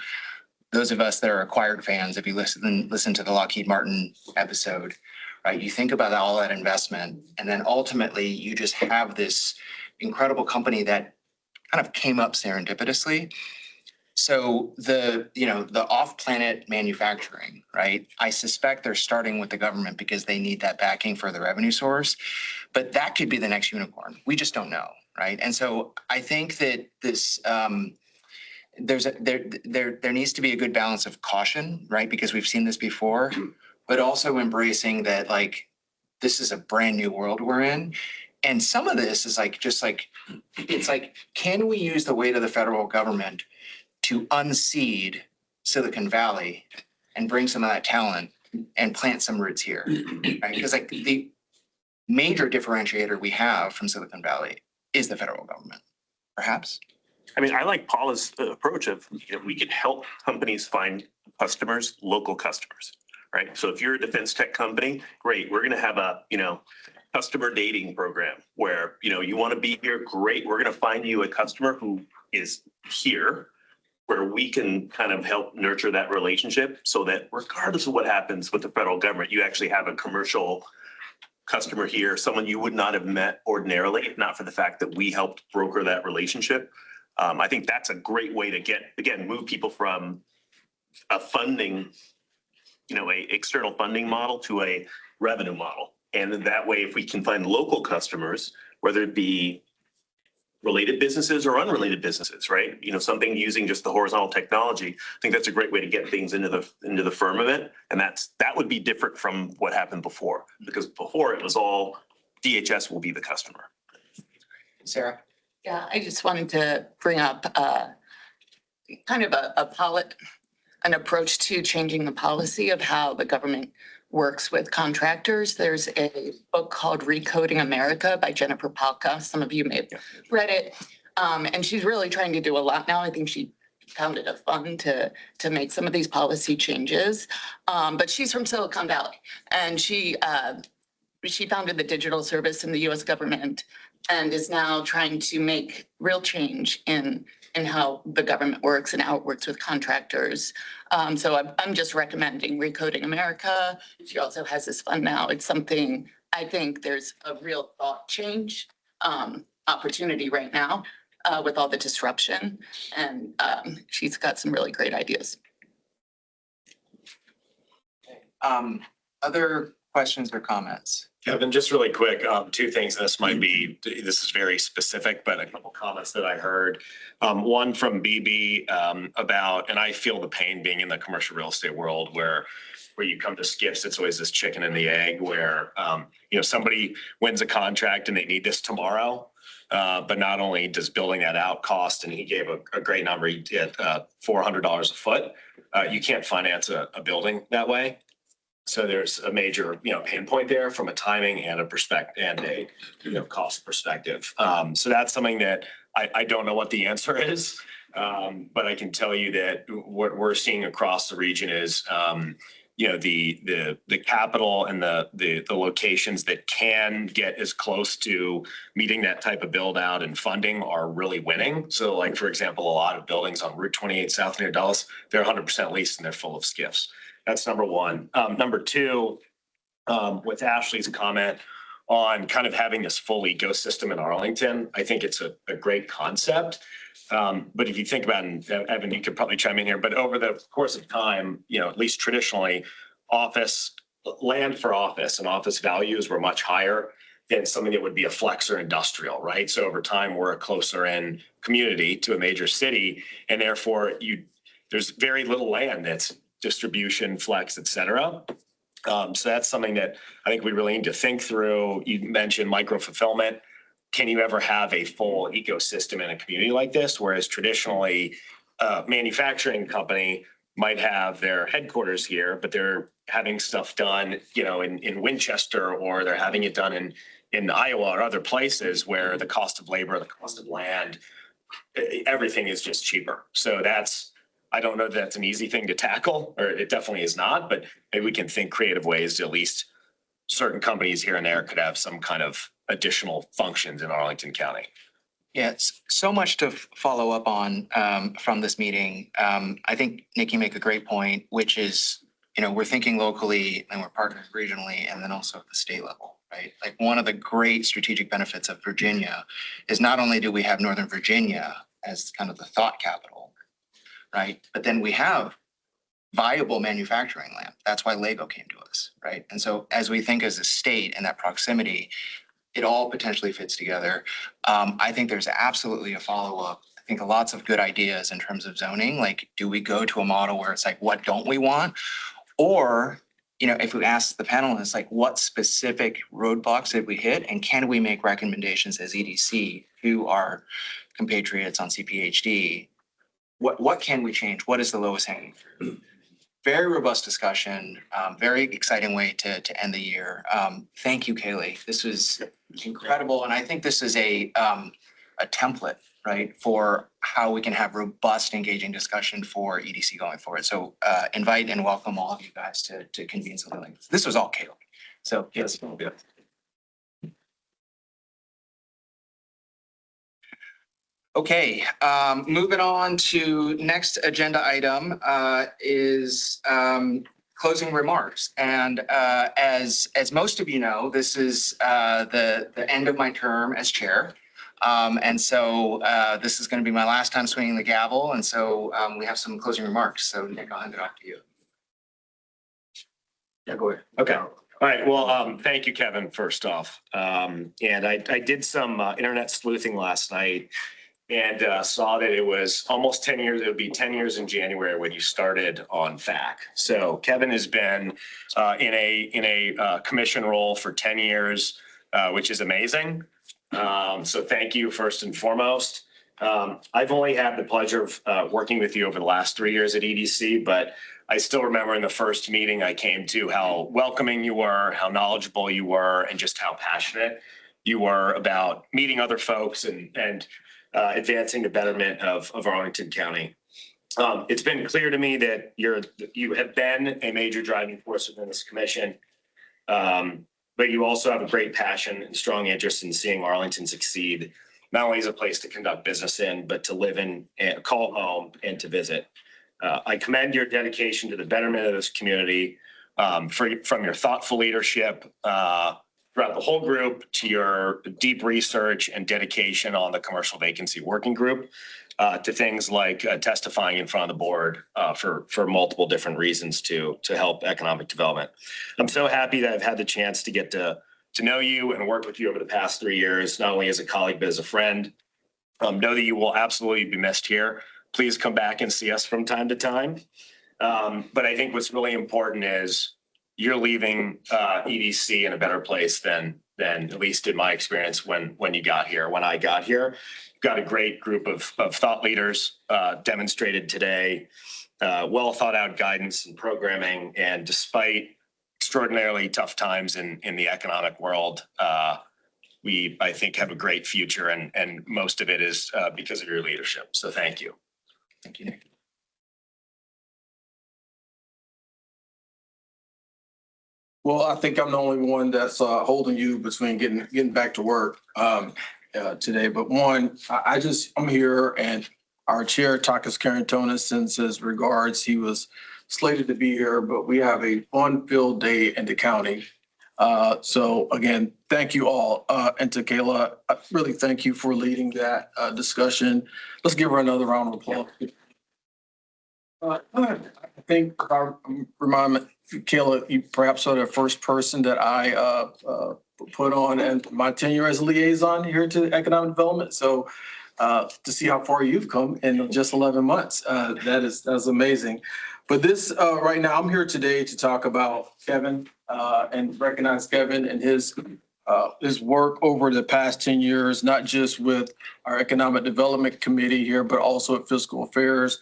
those of us that are acquired fans, if you listen to the Lockheed Martin episode, right? You think about all that investment, and then ultimately you just have this incredible company that kind of came up serendipitously. So the off-planet manufacturing, right? I suspect they're starting with the government because they need that backing for the revenue source, but that could be the next unicorn. We just don't know, right? And so I think that this there needs to be a good balance of caution, right? Because we've seen this before, but also embracing that like this is a brand new world we're in. And some of this is it's like, can we use the weight of the federal government to unseed Silicon Valley and bring some of that talent and plant some roots here, right? Because like the major differentiator we have from Silicon Valley is the federal government, perhaps.
I mean, I like Paula's approach of, we can help companies find customers, local customers, right? So if you're a defense tech company, great. We're going to have a, customer dating program where, you want to be here, great. We're going to find you a customer who is here, where we can kind of help nurture that relationship so that regardless of what happens with the federal government, you actually have a commercial customer here, someone you would not have met ordinarily, if not for the fact that we helped broker that relationship. I think that's a great way to move people from a funding, a external funding model to a revenue model. And then that way, if we can find local customers, whether it be related businesses or unrelated businesses, right? Something using just the horizontal technology. I think that's a great way to get things into the firmament. And that would be different from what happened before, because before it was all DHS will be the customer.
Sarah?
Yeah, I just wanted to bring up kind of an approach to changing the policy of how the government works with contractors. There's a book called Recoding America by Jennifer Palka. Some of you may have read it. And she's really trying to do a lot now. I think she founded a fund to make some of these policy changes. But she's from Silicon Valley, and she
she founded the digital service in the US government and is now trying to make real change in how the government works and how it works with contractors. So I'm just recommending Recoding America. She also has this fund now. It's something, I think there's a real thought change opportunity right now with all the disruption. And she's got some really great ideas.
Other questions or comments?
Kevin, just really quick, two things. This is very specific, but a couple comments that I heard. One from BB about, and I feel the pain being in the commercial real estate world where you come to skips, it's always this chicken and the egg where, somebody wins a contract and they need this tomorrow. But not only does building that out cost, and he gave a great number, he did $400 a foot. You can't finance a building that way. So there's a major, pain point there from a timing and a perspective and a, cost perspective. So that's something that I don't know what the answer is. But I can tell you that what we're seeing across the region is, the capital and the locations that can get as close to meeting that type of build out and funding are really winning. So like, for example, a lot of buildings on Route 28 South near Dulles, they're 100% leased and they're full of skiffs. That's number one. Number two, with Ashley's comment on kind of having this full ecosystem in Arlington, I think it's a great concept. But if you think about it, and Evan, you could probably chime in here, but over the course of time, at least traditionally, land for office and office values were much higher than something that would be a flex or industrial, right? So over time, we're a closer in community to a major city, and therefore there's very little land that's distribution, flex, et cetera. So that's something that I think we really need to think through. You mentioned micro fulfillment. Can you ever have a full ecosystem in a community like this? Whereas traditionally, a manufacturing company might have their headquarters here, but they're having stuff done, in Winchester, or they're having it done in Iowa or other places where the cost of labor, the cost of land, everything is just cheaper. So I don't know that that's an easy thing to tackle, or it definitely is not, but maybe we can think creative ways to at least certain companies here and there could have some kind of additional functions in Arlington County.
Yeah, it's so much to follow up on from this meeting. I think Nikki make a great point, which is, we're thinking locally and we're partners regionally and then also at the state level, right? Like one of the great strategic benefits of Virginia is not only do we have Northern Virginia as kind of the thought capital, right? But then we have viable manufacturing land. That's why Lego came to us, right? And so as we think as a state and that proximity, it all potentially fits together. I think there's absolutely a follow-up. I think lots of good ideas in terms of zoning. Like, do we go to a model where it's like, what don't we want? Or, if we ask the panelists, like, what specific roadblocks did we hit? And can we make recommendations as EDC to our compatriots on CPHD? What can we change? What is the lowest hanging fruit? Very robust discussion, very exciting way to end the year. Thank you, Kaylee. This was incredible. And I think this is a template, right, for how we can have robust, engaging discussion for EDC going forward. So invite and welcome all of you guys to convene something like this. This was all Kaylee. So yes. Okay, moving on to next agenda item is closing remarks. And as most of you know, this is the end of my term as chair. And so this is going to be my last time swinging the gavel. And so we have some closing remarks. So Nick, I'll hand it off to you.
Yeah, go ahead. Okay. All right. Well, thank you, Kevin, first off. And I did some internet sleuthing last night and saw that it was almost 10 years. It would be 10 years in January when you started on FAC. So Kevin has been in a commission role for 10 years, which is amazing. So thank you first and foremost. I've only had the pleasure of working with you over the last 3 years at EDC, but I still remember in the first meeting I came to how welcoming you were, how knowledgeable you were, and just how passionate you were about meeting other folks and advancing the betterment of Arlington County. It's been clear to me that you have been a major driving force within this commission. But but you also have a great passion and strong interest in seeing Arlington succeed, not only as a place to conduct business in, but to live in and call home and to visit. I commend your dedication to the betterment of this community, from your thoughtful leadership throughout the whole group to your deep research and dedication on the commercial vacancy working group, to things like testifying in front of the board for multiple different reasons to help economic development. I'm so happy that I've had the chance to get to know you and work with you over the past 3 years, not only as a colleague, but as a friend. Know that you will absolutely be missed here. Please come back and see us from time to time. But I think what's really important is you're leaving EDC in a better place than at least in my experience when you got here. When I got here, got a great group of thought leaders demonstrated today, well thought out guidance and programming. And despite extraordinarily tough times in the economic world, we, I think, have a great future, and most of it is because of your leadership. So thank you.
Thank you.
Well, I think I'm the only one that's holding you between getting back to work today. But one, I'm here, and our chair, Takis Karantonis, sends his regards. He was slated to be here, but we have a fun-filled day in the county. So again, thank you all. And to Kayla, I really thank you for leading that discussion. Let's give her another round of applause. I think I remind me, Kayla, you perhaps are the first person that I put on and my tenure as a liaison here to economic development. So to see how far you've come in just 11 months, that's amazing. But this right now, I'm here today to talk about Kevin and recognize Kevin and his work over the past 10 years, not just with our Economic Development Committee here, but also at Fiscal Affairs,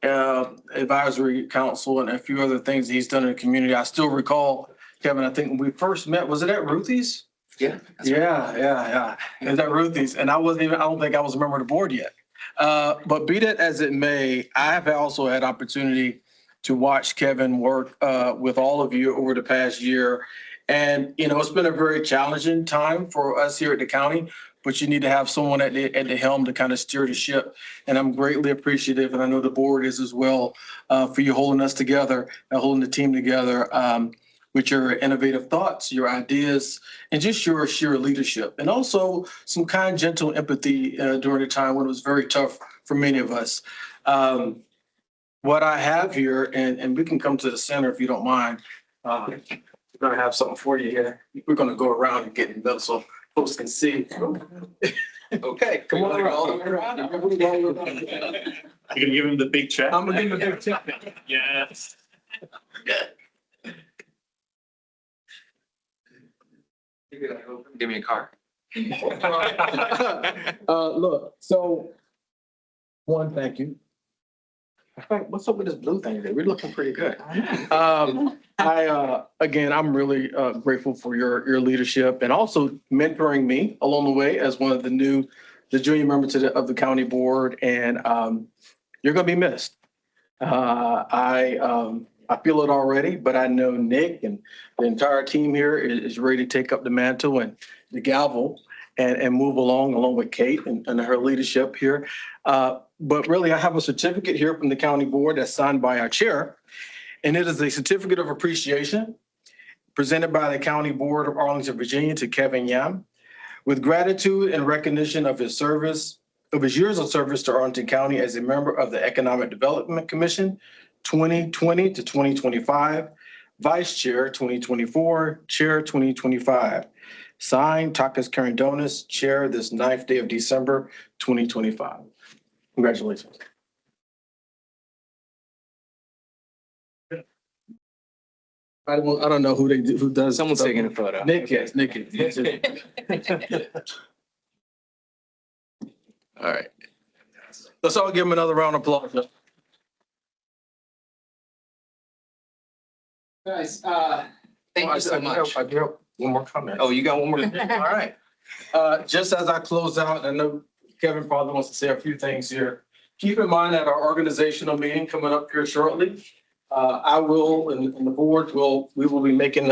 Advisory Council, and a few other things he's done in the community. I still recall, Kevin, I think when we first met, was it at Ruthie's?
Yeah.
Yeah. It was at Ruthie's, and I don't think I was a member of the board yet. But be that as it may, I have also had opportunity to watch Kevin work with all of you over the past year. And, it's been a very challenging time for us here at the county, but you need to have someone at the helm to kind of steer the ship. And I'm greatly appreciative, and I know the board is as well, for you holding us together and holding the team together with your innovative thoughts, your ideas, and just your sheer leadership. And also some kind, gentle empathy during a time when it was very tough for many of us. What I have here, and we can come to the center if you don't mind. We're gonna have something for you here. We're gonna go around and get in the middle so folks can see. Okay, come on around.
You're gonna give him the big check?
I'm gonna give him a big check.
Yes.
Give me a car.
Look, so one, thank you. In fact, what's up with this blue thing today? We're looking pretty good. Again, I'm really grateful for your leadership and also mentoring me along the way as one of the junior members of the county board. And you're going to be missed. I feel it already, but I know Nick and the entire team here is ready to take up the mantle and the gavel and move along with Kate and her leadership here. But really, I have a certificate here from the county board that's signed by our chair. And it is a certificate of appreciation presented by the County Board of Arlington, Virginia to Kevin Yam with gratitude and recognition of his years of service to Arlington County as a member of the Economic Development Commission, 2020 to 2025, Vice Chair 2024, Chair 2025. Signed, Takis Karantonis, Chair, this 9th day of December, 2025. Congratulations. I don't know who does.
Someone's taking a photo.
Nick is. All right. Let's all give him another round of applause.
Guys, thank you so much.
I do have one more comment.
Oh, you got one more?
All right. Just as I close out, I know Kevin probably wants to say a few things here. Keep in mind that our organizational meeting coming up here shortly, I will and the board we will be making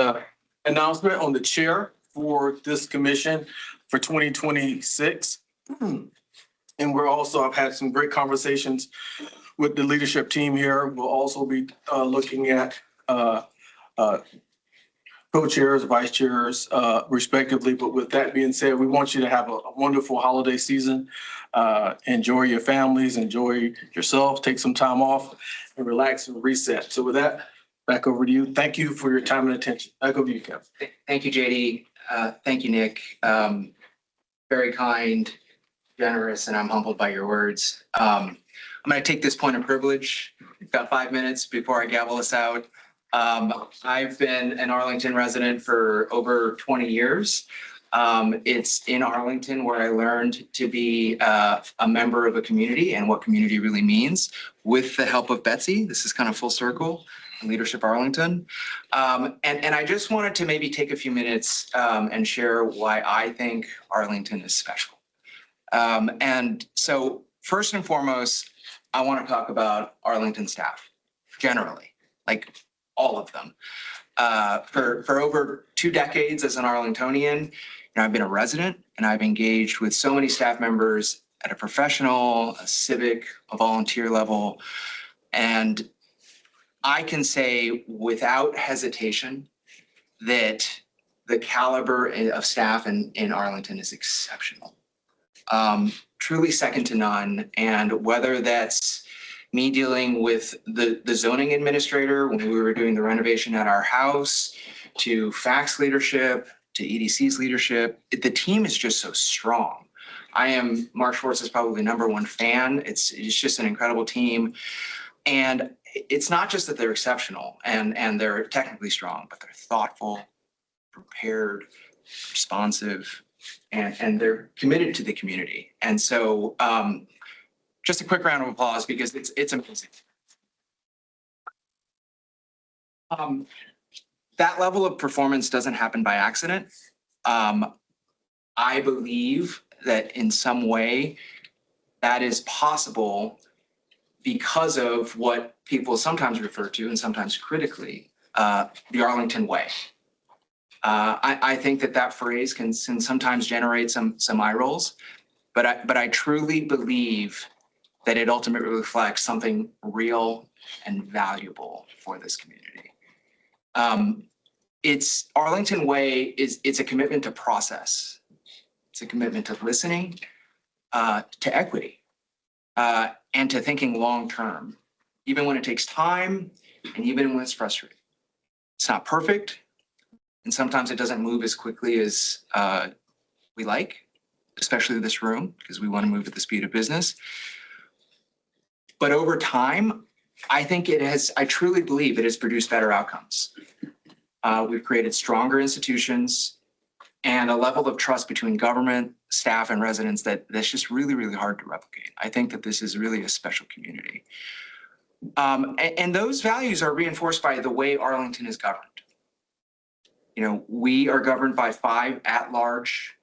announcement on the chair for this commission for 2026. And we're also, I've had some great conversations with the leadership team here. We'll also be looking at co-chairs, vice chairs, respectively. But with that being said, we want you to have a wonderful holiday season. Enjoy your families, enjoy yourself, take some time off and relax and reset. So with that, back over to you. Thank you for your time and attention. Back over to you, Kevin.
Thank you, JD. Thank you, Nick. Very kind, generous, and I'm humbled by your words. I'm going to take this point of privilege. We've got 5 minutes before I gavel us out. I've been an Arlington resident for over 20 years. It's in Arlington where I learned to be a member of a community and what community really means with the help of Betsy. This is kind of full circle, Leadership Arlington. And I just wanted to maybe take a few minutes and share why I think Arlington is special. And so first and foremost, I want to talk about Arlington staff generally, like all of them. For over 2 decades as an Arlingtonian, I've been a resident and I've engaged with so many staff members at a professional, a civic, a volunteer level. And I can say without hesitation that the caliber of staff in Arlington is exceptional. Truly second to none. And whether that's me dealing with the zoning administrator when we were doing the renovation at our house, to fax leadership, to EDC's leadership, the team is just so strong. Mark Schwartz is probably #1 fan. It's just an incredible team. And it's not just that they're exceptional and they're technically strong, but they're thoughtful, prepared, responsive, and they're committed to the community. And so just a quick round of applause because it's amazing. That level of performance doesn't happen by accident. I believe that in some way that is possible because of what people sometimes refer to and sometimes critically, the Arlington way. I think that phrase can sometimes generate some eye rolls, but I truly believe that it ultimately reflects something real and valuable for this community. It's Arlington way it's a commitment to process. It's a commitment to listening, to equity, and to thinking long-term, even when it takes time and even when it's frustrating. It's not perfect. And sometimes it doesn't move as quickly as we like, especially this room, because we want to move at the speed of business. But over time, I truly believe it has produced better outcomes. We've created stronger institutions and a level of trust between government, staff, and residents that's just really, really hard to replicate. I think that this is really a special community. And those values are reinforced by the way Arlington is governed. We are governed by 5 at-large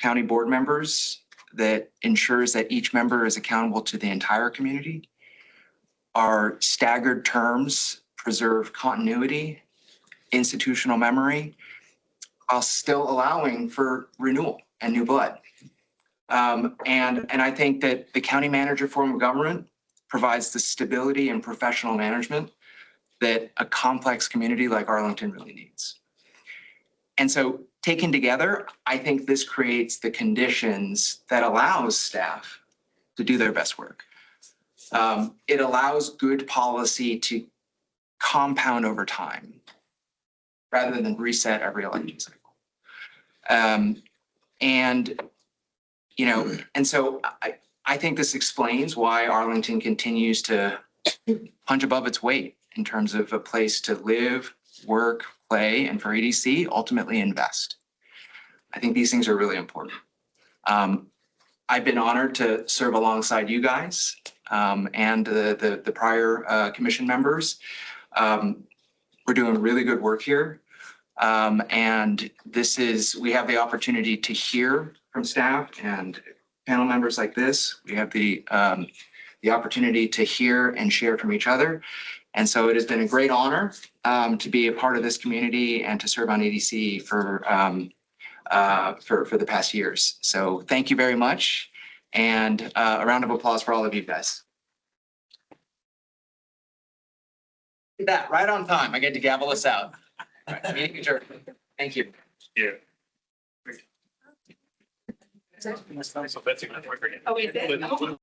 county board members that ensures that each member is accountable to the entire community. Our staggered terms preserve continuity, institutional memory, while still allowing for renewal and new blood. And I think that the county manager form of government provides the stability and professional management that a complex community like Arlington really needs. And so taken together, I think this creates the conditions that allows staff to do their best work. It allows good policy to compound over time rather than reset every election cycle. And so I think this explains why Arlington continues to punch above its weight in terms of a place to live, work, play, and for EDC, ultimately invest. I think these things are really important. I've been honored to serve alongside you guys and the prior commission members. We're doing really good work here. And we have the opportunity to hear from staff and panel members like this. We have the opportunity to hear and share from each other. And so it has been a great honor to be a part of this community and to serve on EDC for the past years. So thank you very much. And a round of applause for all of you guys. Look at that, right on time. I get to gavel us out. All right, meeting adjourned. Thank you.
Yeah.
Oh, wait.